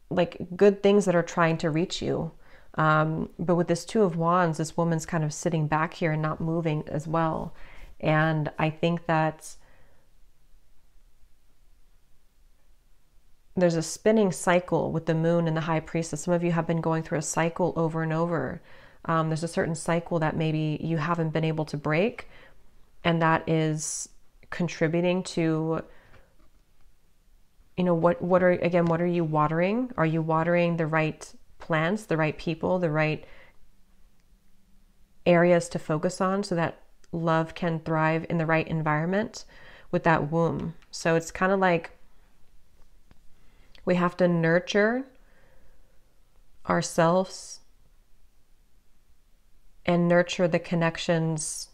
Speaker 1: like good things that are trying to reach you. But with this Two of Wands, this woman's kind of sitting back here and not moving as well. And I think that there's a spinning cycle with the Moon and the High Priestess. Some of you have been going through a cycle over and over. There's a certain cycle that maybe you haven't been able to break, and that is contributing to, you know, what are you watering? Are you watering the right plants, the right people, the right areas to focus on so that love can thrive in the right environment with that womb? So it's kind of like we have to nurture ourselves and nurture the connections.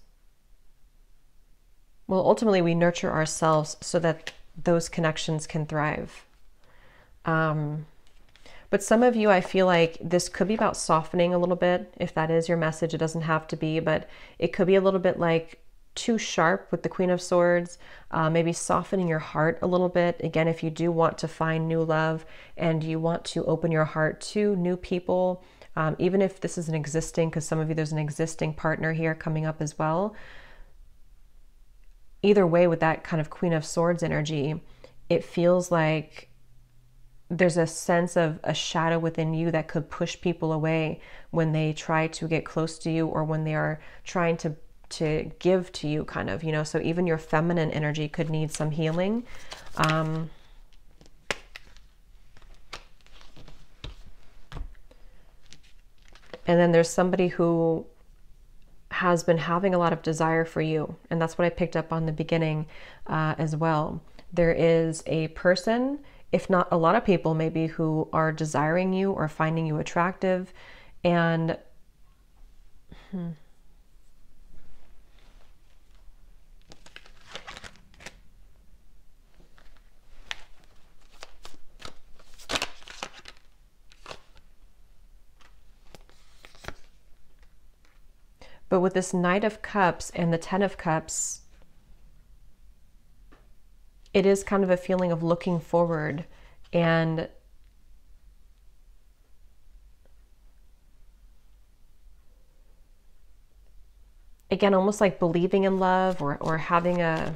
Speaker 1: Well, ultimately we nurture ourselves so that those connections can thrive. But some of you, I feel like this could be about softening a little bit. If that is your message, it doesn't have to be, but it could be a little bit like too sharp with the Queen of Swords, maybe softening your heart a little bit. Again, if you do want to find new love and you want to open your heart to new people, even if this is an existing, because some of you, there's an existing partner here coming up as well. Either way, with that kind of Queen of Swords energy, it feels like there's a sense of a shadow within you that could push people away when they try to get close to you, or when they are trying to give to you, kind of, you know. So even your feminine energy could need some healing. And then there's somebody who has been having a lot of desire for you, and that's what I picked up on the beginning as well. There is a person, if not a lot of people maybe, who are desiring you or finding you attractive. And But with this Knight of Cups and the Ten of Cups, it is kind of a feeling of looking forward and again, almost like believing in love or having a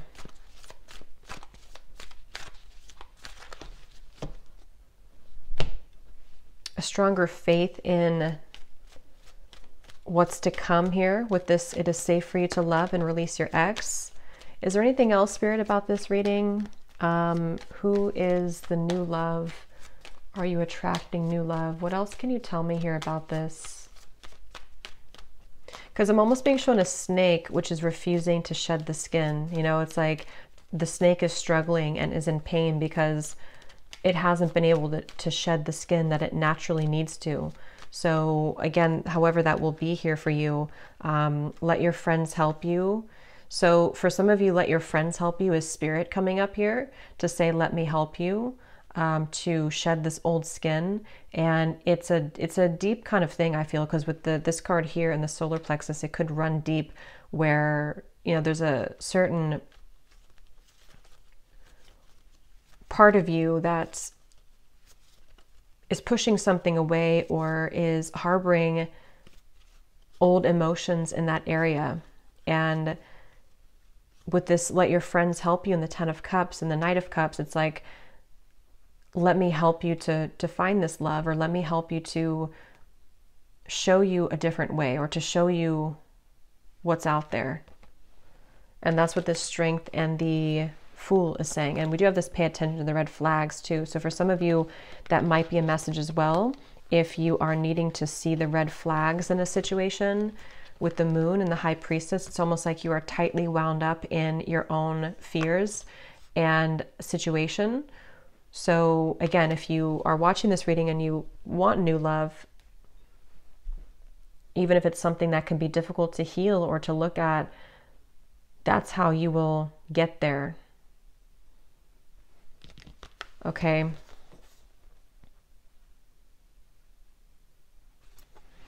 Speaker 1: stronger faith in what's to come here with this. It is safe for you to love and release your ex. Is there anything else, Spirit, about this reading? Who is the new love? Are you attracting new love? What else can you tell me here about this? Because I'm almost being shown a snake, which is refusing to shed the skin. You know, it's like the snake is struggling and is in pain because it hasn't been able to shed the skin that it naturally needs to. So again, however that will be here for you, let your friends help you. So for some of you, let your friends help you is Spirit coming up here to say, let me help you to shed this old skin. And it's a deep kind of thing, I feel, because with this card here in the solar plexus, it could run deep where, you know, there's a certain part of you that is pushing something away or is harboring old emotions in that area. And with this, let your friends help you in the Ten of Cups and the Knight of Cups, it's like, let me help you to find this love, or let me help you to show you a different way, or to show you what's out there. And that's what this Strength and the Fool is saying. And we do have this pay attention to the red flags too. So for some of you, that might be a message as well. If you are needing to see the red flags in a situation with the Moon and the High Priestess, it's almost like you are tightly wound up in your own fears and situation. So again, if you are watching this reading and you want new love, even if it's something that can be difficult to heal or to look at, that's how you will get there. Okay.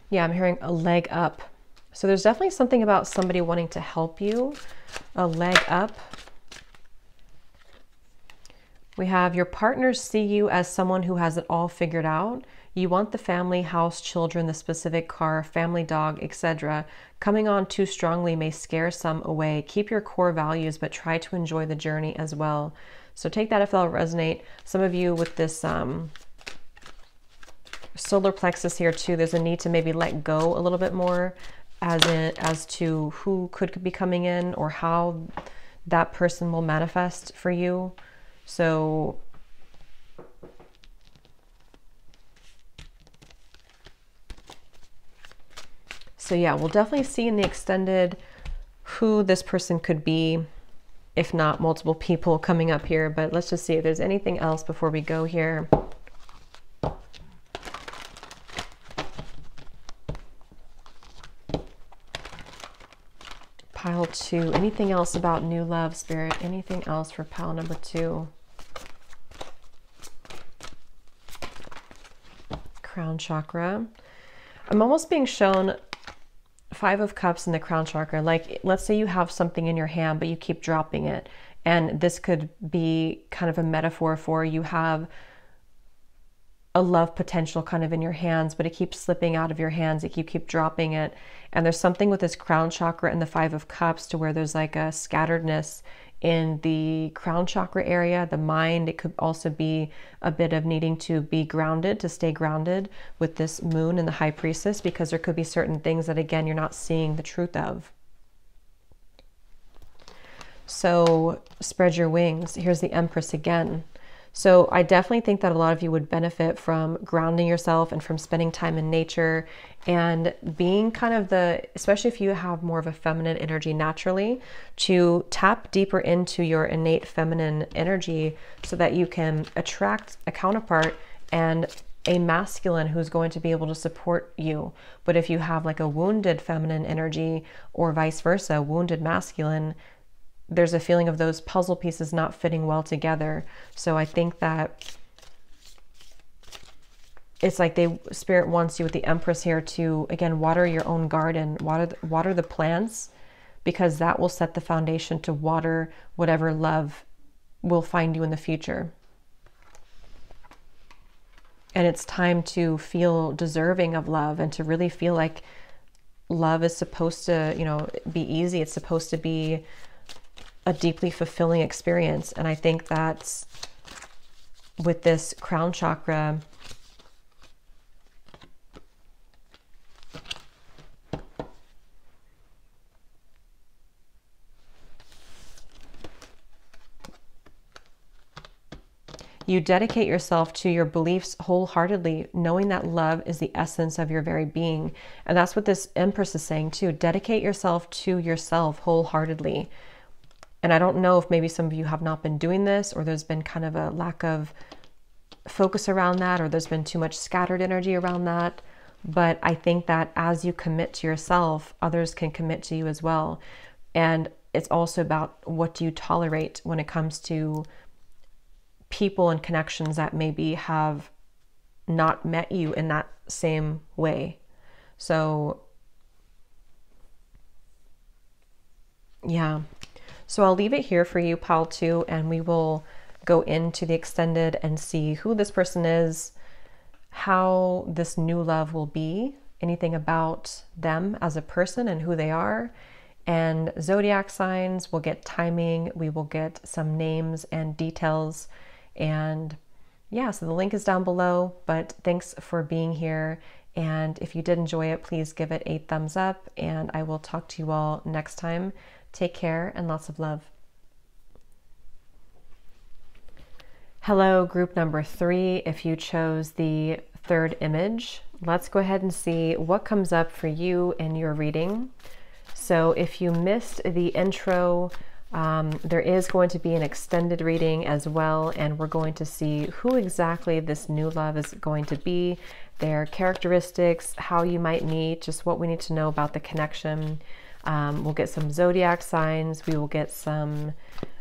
Speaker 1: Yeah, I'm hearing a leg up. So there's definitely something about somebody wanting to help you. A leg up. We have your partners see you as someone who has it all figured out. You want the family, house, children, the specific car, family dog, etc. Coming on too strongly may scare some away. Keep your core values, but try to enjoy the journey as well. So take that if that'll resonate. Some of you with this solar plexus here too, there's a need to maybe let go a little bit more as to who could be coming in or how that person will manifest for you. So yeah, we'll definitely see in the extended who this person could be, if not multiple people coming up here. But let's just see if there's anything else before we go here. Pile 2. Anything else about new love, Spirit? Anything else for pile number 2? Crown chakra. I'm almost being shown 5 of Cups in the crown chakra. Like, let's say you have something in your hand, but you keep dropping it. And this could be kind of a metaphor for you have a love potential kind of in your hands, but it keeps slipping out of your hands. You keep dropping it. And there's something with this crown chakra and the 5 of Cups to where there's like a scatteredness in the crown chakra area, the mind. It could also be a bit of needing to be grounded, to stay grounded with this Moon and the High Priestess, because there could be certain things that, again, you're not seeing the truth of. So spread your wings. Here's the Empress again. So I definitely think that a lot of you would benefit from grounding yourself and from spending time in nature and being kind of especially if you have more of a feminine energy naturally, to tap deeper into your innate feminine energy so that you can attract a counterpart and a masculine who's going to be able to support you. But if you have like a wounded feminine energy or vice versa, wounded masculine, there's a feeling of those puzzle pieces not fitting well together. So I think that it's like Spirit wants you with the Empress here to, again, water your own garden, water the plants, because that will set the foundation to water whatever love will find you in the future. And it's time to feel deserving of love and to really feel like love is supposed to, you know, be easy. It's supposed to be a deeply fulfilling experience. And I think that's with this crown chakra, you dedicate yourself to your beliefs wholeheartedly, knowing that love is the essence of your very being. And that's what this Empress is saying too. Dedicate yourself to yourself wholeheartedly. And I don't know if maybe some of you have not been doing this, or there's been kind of a lack of focus around that, or there's been too much scattered energy around that. But I think that as you commit to yourself, others can commit to you as well. And it's also about what do you tolerate when it comes to people and connections that maybe have not met you in that same way. So yeah, so I'll leave it here for you, pile 2, and we will go into the extended and see who this person is, how this new love will be, anything about them as a person and who they are, and zodiac signs. We'll get timing, we will get some names and details. And yeah, so the link is down below, but thanks for being here. And if you did enjoy it, please give it a thumbs up, and I will talk to you all next time. Take care and lots of love. Hello, group number 3. If you chose the 3rd image, let's go ahead and see what comes up for you in your reading. So if you missed the intro, there is going to be an extended reading as well, and we're going to see who exactly this new love is going to be, their characteristics, how you might meet, just what we need to know about the connection. We'll get some zodiac signs. We will get some,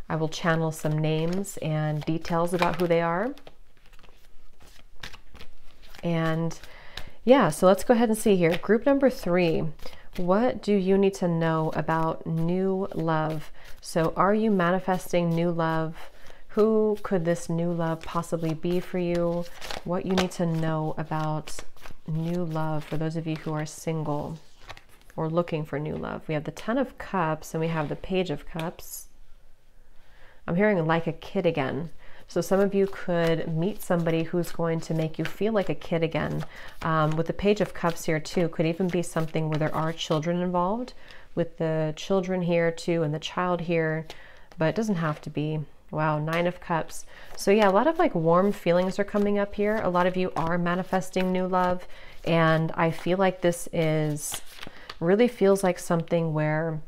Speaker 1: I will channel some names and details about who they are. And yeah, so let's go ahead and see here. Group number 3. What do you need to know about new love? So are you manifesting new love? Who could this new love possibly be for you? What you need to know about new love for those of you who are single or looking for new love. We have the 10 of Cups and we have the Page of Cups. I'm hearing like a kid again. So some of you could meet somebody who's going to make you feel like a kid again. With the Page of Cups here too, could even be something where there are children involved, with the children here too and the child here, but it doesn't have to be. Wow, 9 of Cups. So yeah, a lot of like warm feelings are coming up here. A lot of you are manifesting new love, and I feel like this is really feels like something where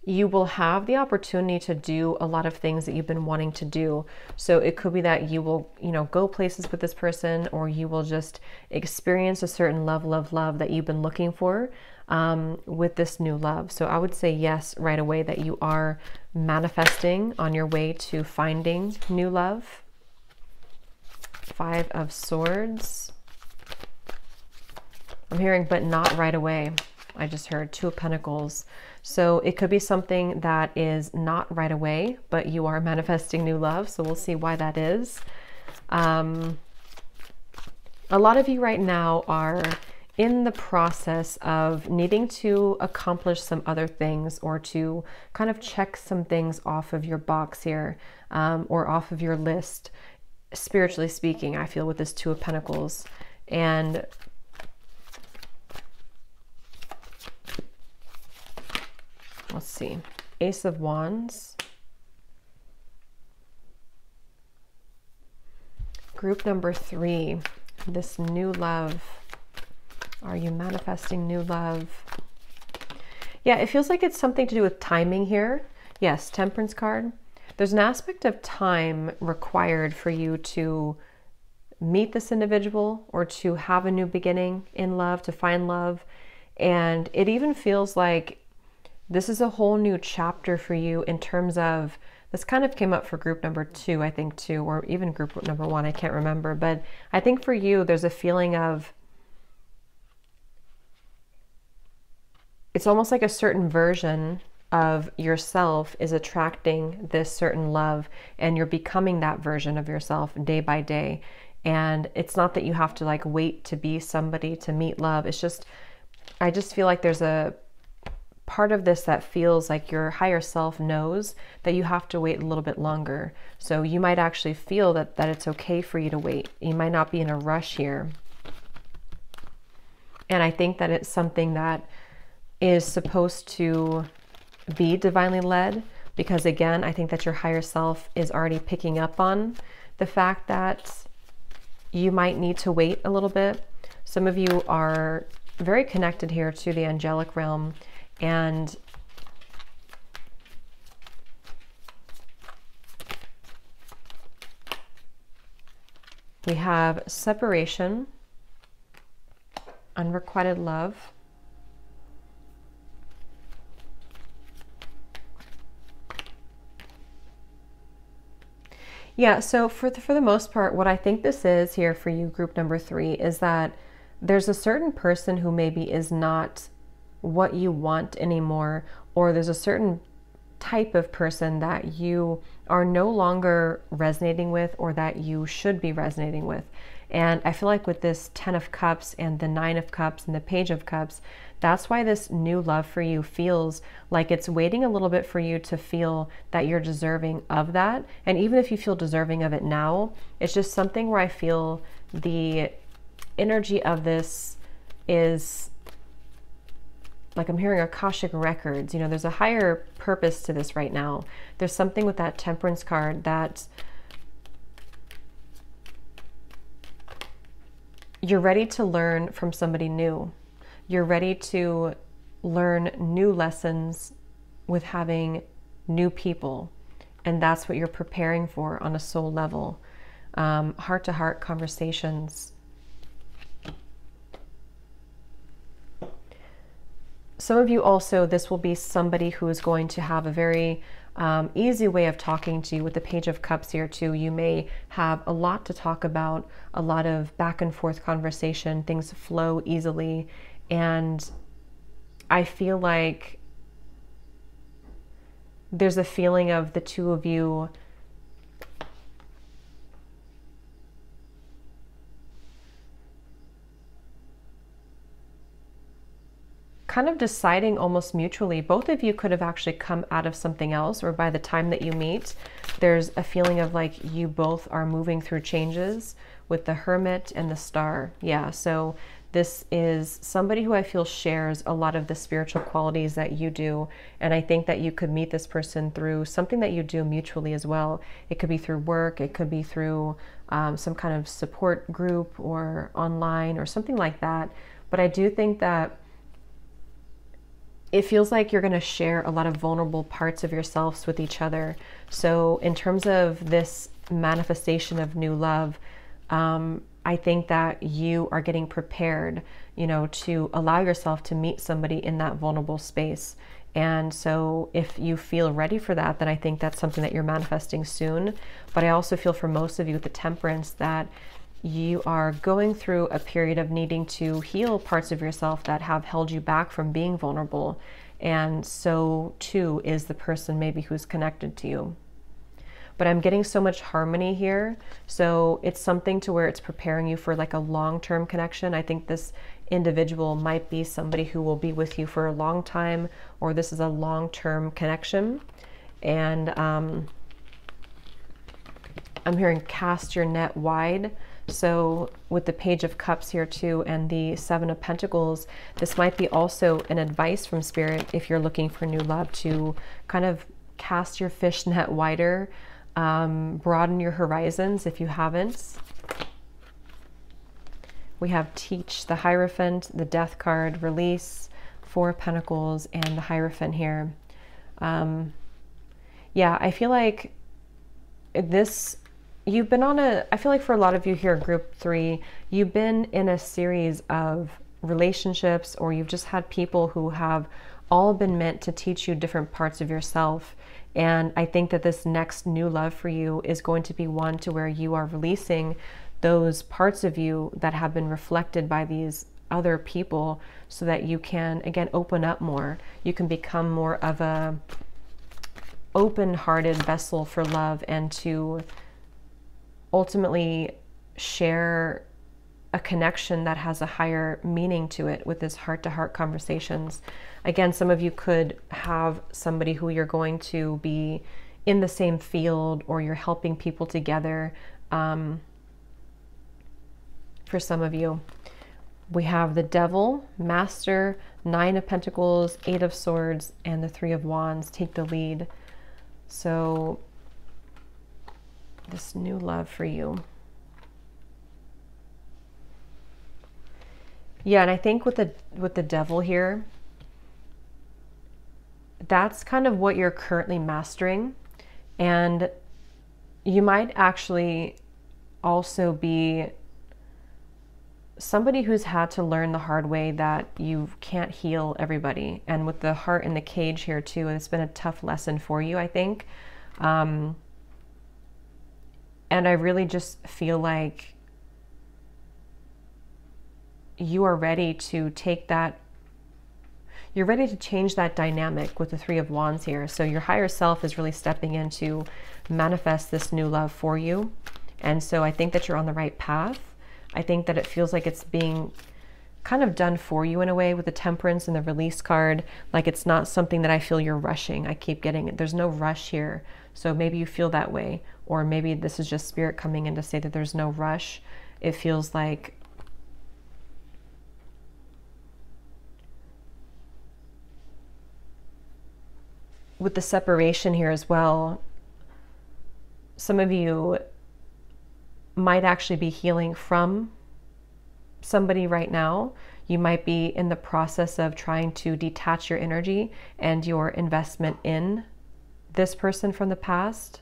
Speaker 1: you will have the opportunity to do a lot of things that you've been wanting to do. So it could be that you will, you know, go places with this person, or you will just experience a certain level of love that you've been looking for with this new love. So I would say yes right away that you are manifesting on your way to finding new love. 5 of Swords. I'm hearing, but not right away. I just heard 2 of Pentacles. So it could be something that is not right away, but you are manifesting new love. So we'll see why that is. A lot of you right now are in the process of needing to accomplish some other things, or to kind of check some things off of your box here, or off of your list, spiritually speaking, I feel, with this 2 of Pentacles. And let's see, Ace of Wands. Group number 3, this new love. Are you manifesting new love? Yeah, it feels like it's something to do with timing here. Yes, Temperance card. There's an aspect of time required for you to meet this individual, or to have a new beginning in love, to find love. And it even feels like this is a whole new chapter for you in terms of This kind of came up for group number 2, I think, too, or even group number 1, I can't remember. But I think for you, there's a feeling of, it's almost like a certain version of yourself is attracting this certain love, and you're becoming that version of yourself day by day. And it's not that you have to like wait to be somebody to meet love. It's just, I just feel like there's a part of this that feels like your higher self knows that you have to wait a little bit longer. So you might actually feel that it's okay for you to wait. You might not be in a rush here. And I think that it's something that is supposed to be divinely led, because again, I think that your higher self is already picking up on the fact that you might need to wait a little bit. Some of you are very connected here to the angelic realm, and we have separation, unrequited love, yeah, so for the most part, what I think this is here for you, group number 3, is that there's a certain person who maybe is not what you want anymore, or there's a certain type of person that you are no longer resonating with, or that you should be resonating with. And I feel like with this 10 of Cups and the 9 of Cups and the Page of Cups, that's why this new love for you feels like it's waiting a little bit for you to feel that you're deserving of that. And even if you feel deserving of it now, it's just something where I feel the energy of this is like, I'm hearing Akashic records. You know, there's a higher purpose to this right now. There's something with that Temperance card that you're ready to learn from somebody new. You're ready to learn new lessons with having new people. And that's what you're preparing for on a soul level. Heart-to-heart conversations. Some of you also, this will be somebody who is going to have a very easy way of talking to you. With the Page of Cups here too, you may have a lot to talk about, a lot of back and forth conversation, things flow easily. And I feel like there's a feeling of the two of you kind of deciding almost mutually. Both of you could have actually come out of something else, or by the time that you meet, there's a feeling of like you both are moving through changes with the Hermit and the Star. Yeah, so this is somebody who I feel shares a lot of the spiritual qualities that you do. And I think that you could meet this person through something that you do mutually as well. It could be through work, it could be through some kind of support group or online or something like that. But I do think that it feels like you're going to share a lot of vulnerable parts of yourselves with each other. So in terms of this manifestation of new love, I think that you are getting prepared, you know, to allow yourself to meet somebody in that vulnerable space. And so if you feel ready for that, then I think that's something that you're manifesting soon. But I also feel for most of you with the Temperance that you are going through a period of needing to heal parts of yourself that have held you back from being vulnerable. And so too is the person maybe who's connected to you. But I'm getting so much harmony here. So it's something to where it's preparing you for like a long-term connection. I think this individual might be somebody who will be with you for a long time, or this is a long-term connection. And I'm hearing cast your net wide. So with the Page of Cups here too, and the 7 of Pentacles, this might be also an advice from Spirit if you're looking for new love, to kind of cast your fish net wider, broaden your horizons if you haven't. We have Teach, the Hierophant, the Death card, Release, 4 of Pentacles, and the Hierophant here. Yeah, I feel like this, you've been on a, I feel like for a lot of you here, group 3, you've been in a series of relationships, or you've just had people who have all been meant to teach you different parts of yourself. And I think that this next new love for you is going to be one to where you are releasing those parts of you that have been reflected by these other people, so that you can, again, open up more. You can become more of a open-hearted vessel for love, and to ultimately share a connection that has a higher meaning to it with this heart-to-heart conversations. Again, some of you could have somebody who you're going to be in the same field, or you're helping people together. For some of you, we have the Devil, Master, Nine of Pentacles, Eight of Swords, and the Three of Wands take the lead. So this new love for you. Yeah, and I think with the Devil here, that's kind of what you're currently mastering. And you might actually also be somebody who's had to learn the hard way that you can't heal everybody. And with the Heart in the Cage here too, it's been a tough lesson for you, I think. And I really just feel like you are ready to take that, you're ready to change that dynamic with the Three of Wands here. So your higher self is really stepping in to manifest this new love for you. And so I think that you're on the right path. I think that it feels like it's being kind of done for you in a way with the Temperance and the Release card. Like it's not something that I feel you're rushing. I keep getting it. There's no rush here. So maybe you feel that way, or maybe this is just Spirit coming in to say that there's no rush. It feels like with the separation here as well, some of you might actually be healing from somebody right now. You might be in the process of trying to detach your energy and your investment in this person from the past.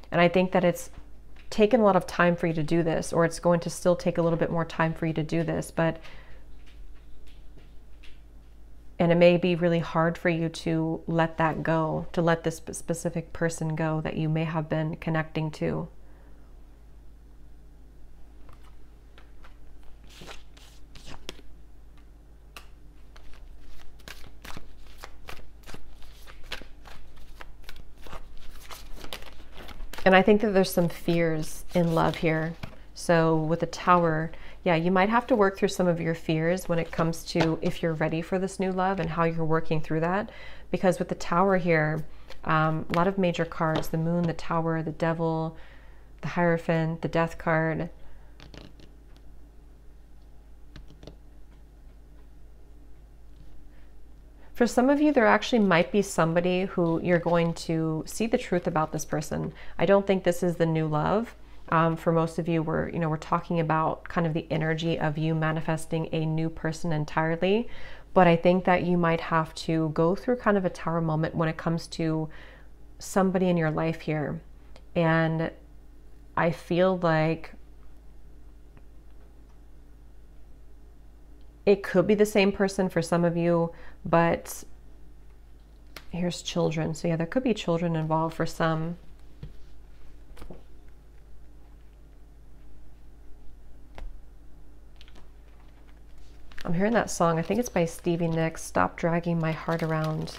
Speaker 1: And I think that it's taken a lot of time for you to do this, or it's going to still take a little bit more time for you to do this, and it may be really hard for you to let that go, to let this specific person go that you may have been connecting to. And I think that there's some fears in love here. So with the Tower, yeah, you might have to work through some of your fears when it comes to if you're ready for this new love and how you're working through that. Because with the Tower here, a lot of major cards, the Moon, the Tower, the Devil, the Hierophant, the Death card. For some of you, there actually might be somebody who you're going to see the truth about this person. I don't think this is the new love. For most of you, we're talking about kind of the energy of you manifesting a new person entirely. But I think that you might have to go through kind of a Tower moment when it comes to somebody in your life here. And I feel like it could be the same person for some of you, but here's children. So yeah, there could be children involved for some. I'm hearing that song. I think it's by Stevie Nicks, Stop Dragging My Heart Around.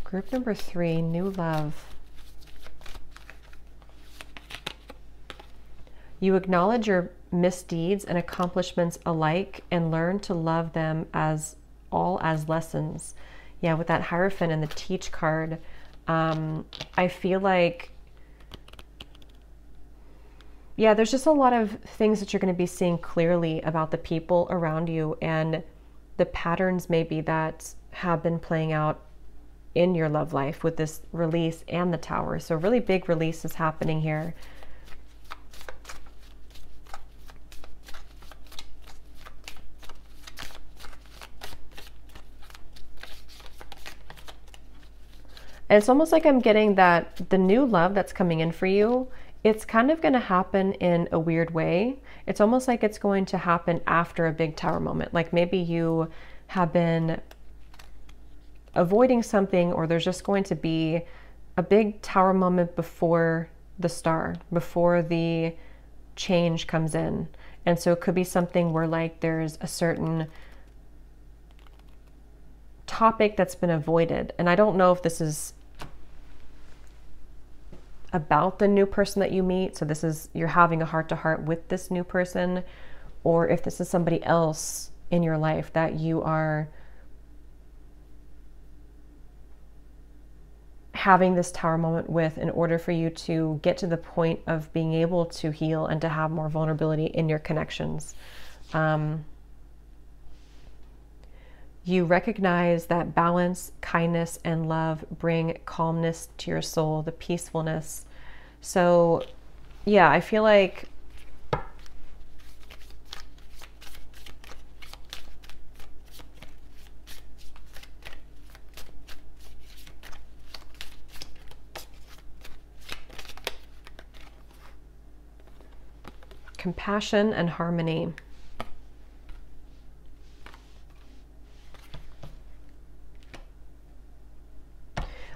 Speaker 1: Group number 3, new love. You acknowledge your misdeeds and accomplishments alike and learn to love them as lessons. Yeah, with that Hierophant and the Teach card, I feel like, yeah, there's just a lot of things that you're going to be seeing clearly about the people around you and the patterns maybe that have been playing out in your love life with this Release and the Tower. So really big release is happening here. And it's almost like I'm getting that the new love that's coming in for you it's kind of going to happen in a weird way. It's almost like it's going to happen after a big tower moment. Like maybe you have been avoiding something, or there's just going to be a big tower moment before the star, before the change comes in. And so it could be something where like there's a certain topic that's been avoided. And I don't know if this is about the new person that you meet, so this is, you're having a heart-to-heart with this new person, or if this is somebody else in your life that you are having this tower moment with in order for you to get to the point of being able to heal and to have more vulnerability in your connections. You recognize that balance, kindness, and love bring calmness to your soul, the peacefulness. So, yeah, I feel like compassion and harmony.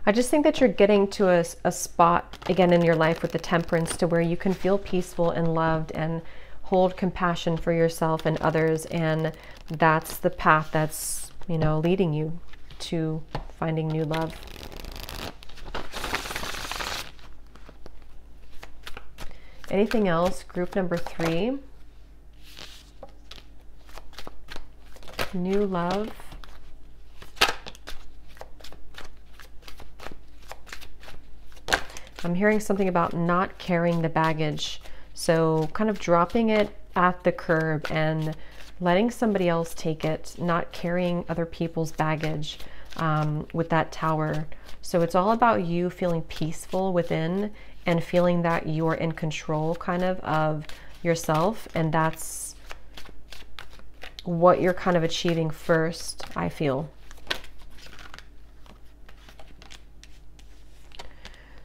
Speaker 1: I just think that you're getting to a spot again in your life with the Temperance to where you can feel peaceful and loved and hold compassion for yourself and others. And that's the path that's, you know, leading you to finding new love. Anything else? Group number 3. New love. I'm hearing something about not carrying the baggage. So kind of dropping it at the curb and letting somebody else take it, not carrying other people's baggage with that tower. So it's all about you feeling peaceful within and feeling that you're in control kind of yourself. And that's what you're kind of achieving first, I feel.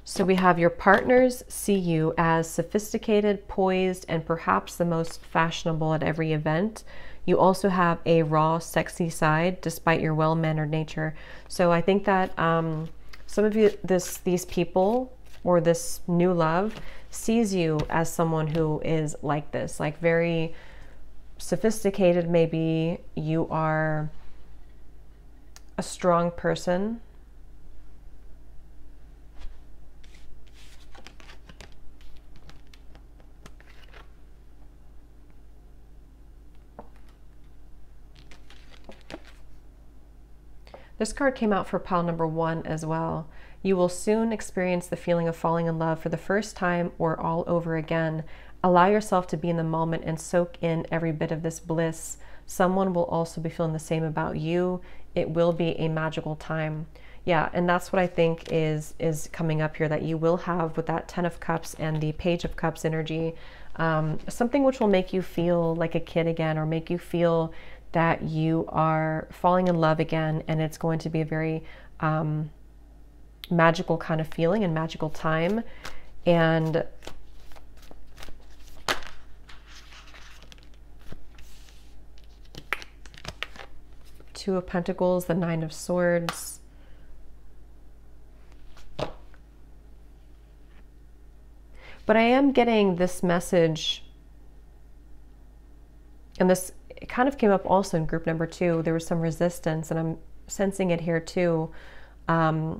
Speaker 1: So we have your partners see you as sophisticated, poised, and perhaps the most fashionable at every event. You also have a raw, sexy side, despite your well-mannered nature. So I think that some of you, these people, or this new love, sees you as someone who is like this, like very sophisticated. Maybe you are a strong person. This card came out for pile number 1 as well. You will soon experience the feeling of falling in love for the first time or all over again. Allow yourself to be in the moment and soak in every bit of this bliss. Someone will also be feeling the same about you. It will be a magical time. Yeah, and that's what I think is coming up here, that you will have with that 10 of Cups and the Page of Cups energy, something which will make you feel like a kid again, or make you feel that you are falling in love again, and it's going to be a very magical kind of feeling and magical time. And Two of Pentacles, the Nine of Swords. But I am getting this message, and this it kind of came up also in group number 2. There was some resistance, and I'm sensing it here too. I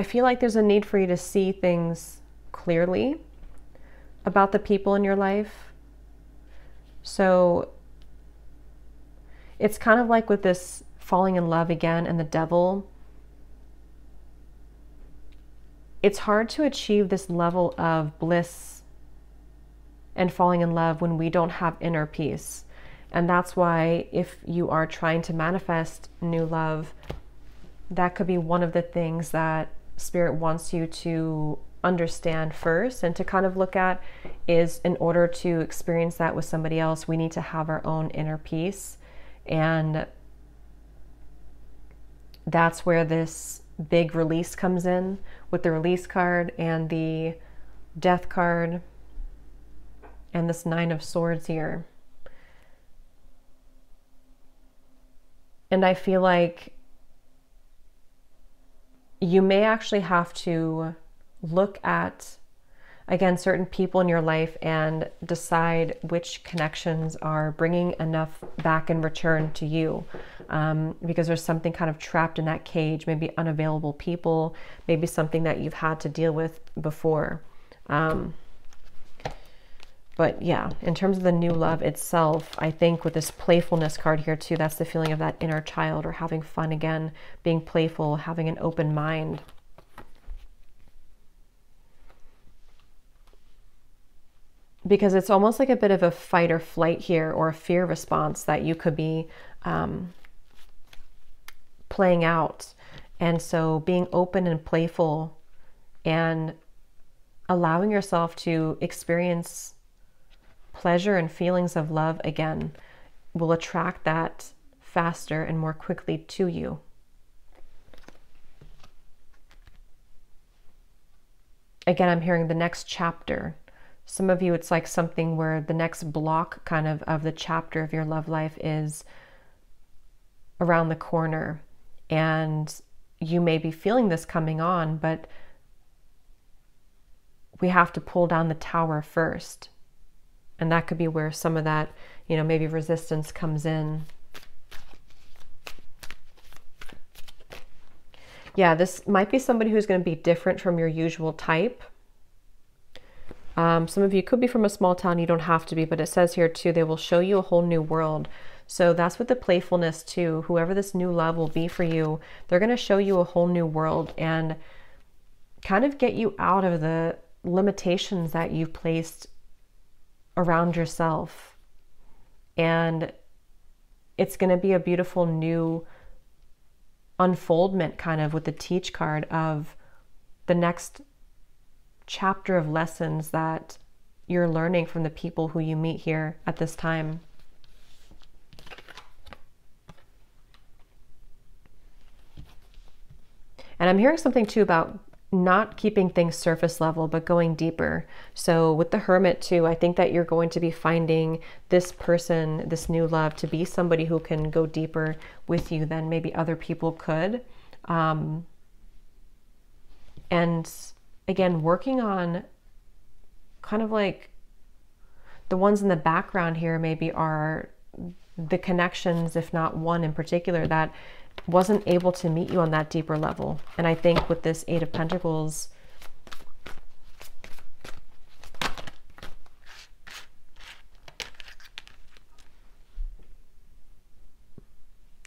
Speaker 1: feel like there's a need for you to see things clearly about the people in your life. So it's kind of like with this falling in love again and the Devil. It's hard to achieve this level of bliss and falling in love when we don't have inner peace. And that's why if you are trying to manifest new love, that could be one of the things that Spirit wants you to understand first and to kind of look at, is in order to experience that with somebody else, we need to have our own inner peace. And that's where this big release comes in, with the release card and the death card and this 9 of Swords here. And I feel like you may actually have to look at, again, certain people in your life and decide which connections are bringing enough back in return to you. Because there's something kind of trapped in that cage, maybe unavailable people, maybe something that you've had to deal with before. But yeah, in terms of the new love itself, I think with this playfulness card here too, that's the feeling of that inner child, or having fun again, being playful, having an open mind. Because it's almost like a bit of a fight or flight here, or a fear response that you could be playing out. And so being open and playful and allowing yourself to experience pleasure and feelings of love again will attract that faster and more quickly to you. Again, I'm hearing the next chapter. Some of you, it's like something where the next block kind of the chapter of your love life is around the corner. And you may be feeling this coming on, but we have to pull down the tower first. And that could be where some of that, you know, maybe resistance comes in. Yeah, this might be somebody who's going to be different from your usual type. Some of you could be from a small town. You don't have to be, but it says here too, they will show you a whole new world. So that's with the playfulness too. Whoever this new love will be for you, they're going to show you a whole new world and kind of get you out of the limitations that you've placed around yourself. And it's going to be a beautiful new unfoldment, kind of with the Teach card, of the next chapter of lessons that you're learning from the people who you meet here at this time. And I'm hearing something too about not keeping things surface level, but going deeper. So with the Hermit too, I think that you're going to be finding this person, this new love, to be somebody who can go deeper with you than maybe other people could. And again, working on kind of like the ones in the background here maybe are the connections, if not one in particular, that wasn't able to meet you on that deeper level. And I think with this 8 of Pentacles,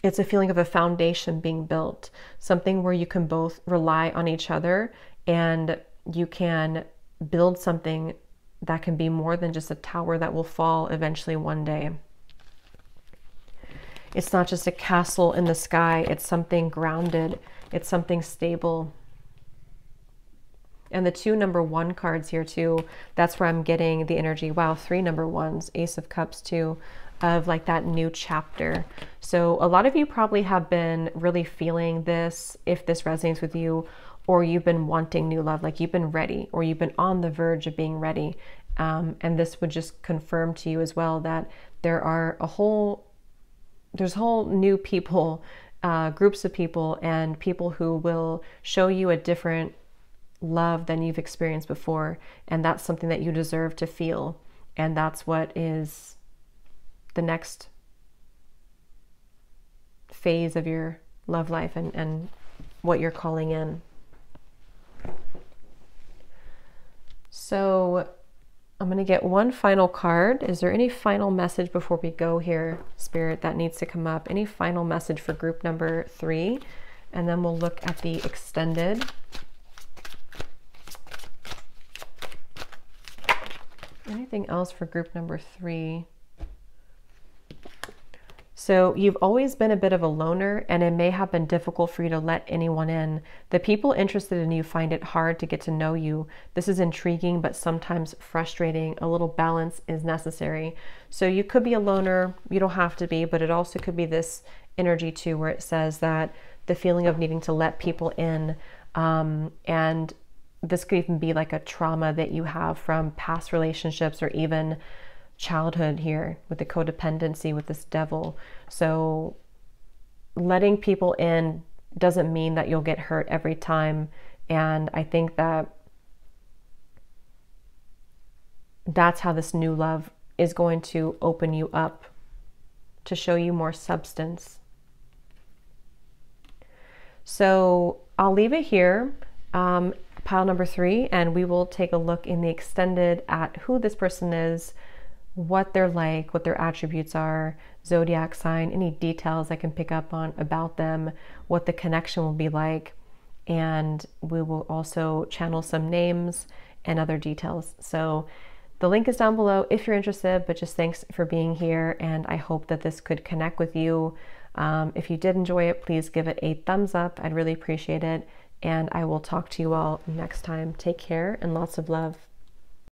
Speaker 1: it's a feeling of a foundation being built, something where you can both rely on each other and you can build something that can be more than just a tower that will fall eventually one day. It's not just a castle in the sky, it's something grounded, it's something stable. And the 2 number 1 cards here too, that's where I'm getting the energy. Wow, 3 number 1s, Ace of Cups too, of like that new chapter. So a lot of you probably have been really feeling this, if this resonates with you, or you've been wanting new love, like you've been ready, or you've been on the verge of being ready. And this would just confirm to you as well that there's whole new people, groups of people, and people who will show you a different love than you've experienced before. And that's something that you deserve to feel. And that's what is the next phase of your love life and what you're calling in. So I'm going to get one final card. Is there any final message before we go here, Spirit, that needs to come up? Any final message for group number 3? And then we'll look at the extended. Anything else for group number 3? So you've always been a bit of a loner, and it may have been difficult for you to let anyone in. The people interested in you find it hard to get to know you. This is intriguing, but sometimes frustrating. A little balance is necessary. So you could be a loner, you don't have to be, but it also could be this energy too, where it says that the feeling of needing to let people in, and this could even be like a trauma that you have from past relationships or even childhood here with the codependency with this devil. So letting people in doesn't mean that you'll get hurt every time. And I think that that's how this new love is going to open you up to show you more substance. So I'll leave it here, pile number 3, and we will take a look in the extended at who this person is, what they're like, what their attributes are, zodiac sign, any details I can pick up on about them, what the connection will be like, and we will also channel some names and other details. So the link is down below if you're interested, but just thanks for being here, and I hope that this could connect with you. If you did enjoy it, please give it a thumbs up. I'd really appreciate it, and I will talk to you all next time. Take care and lots of love.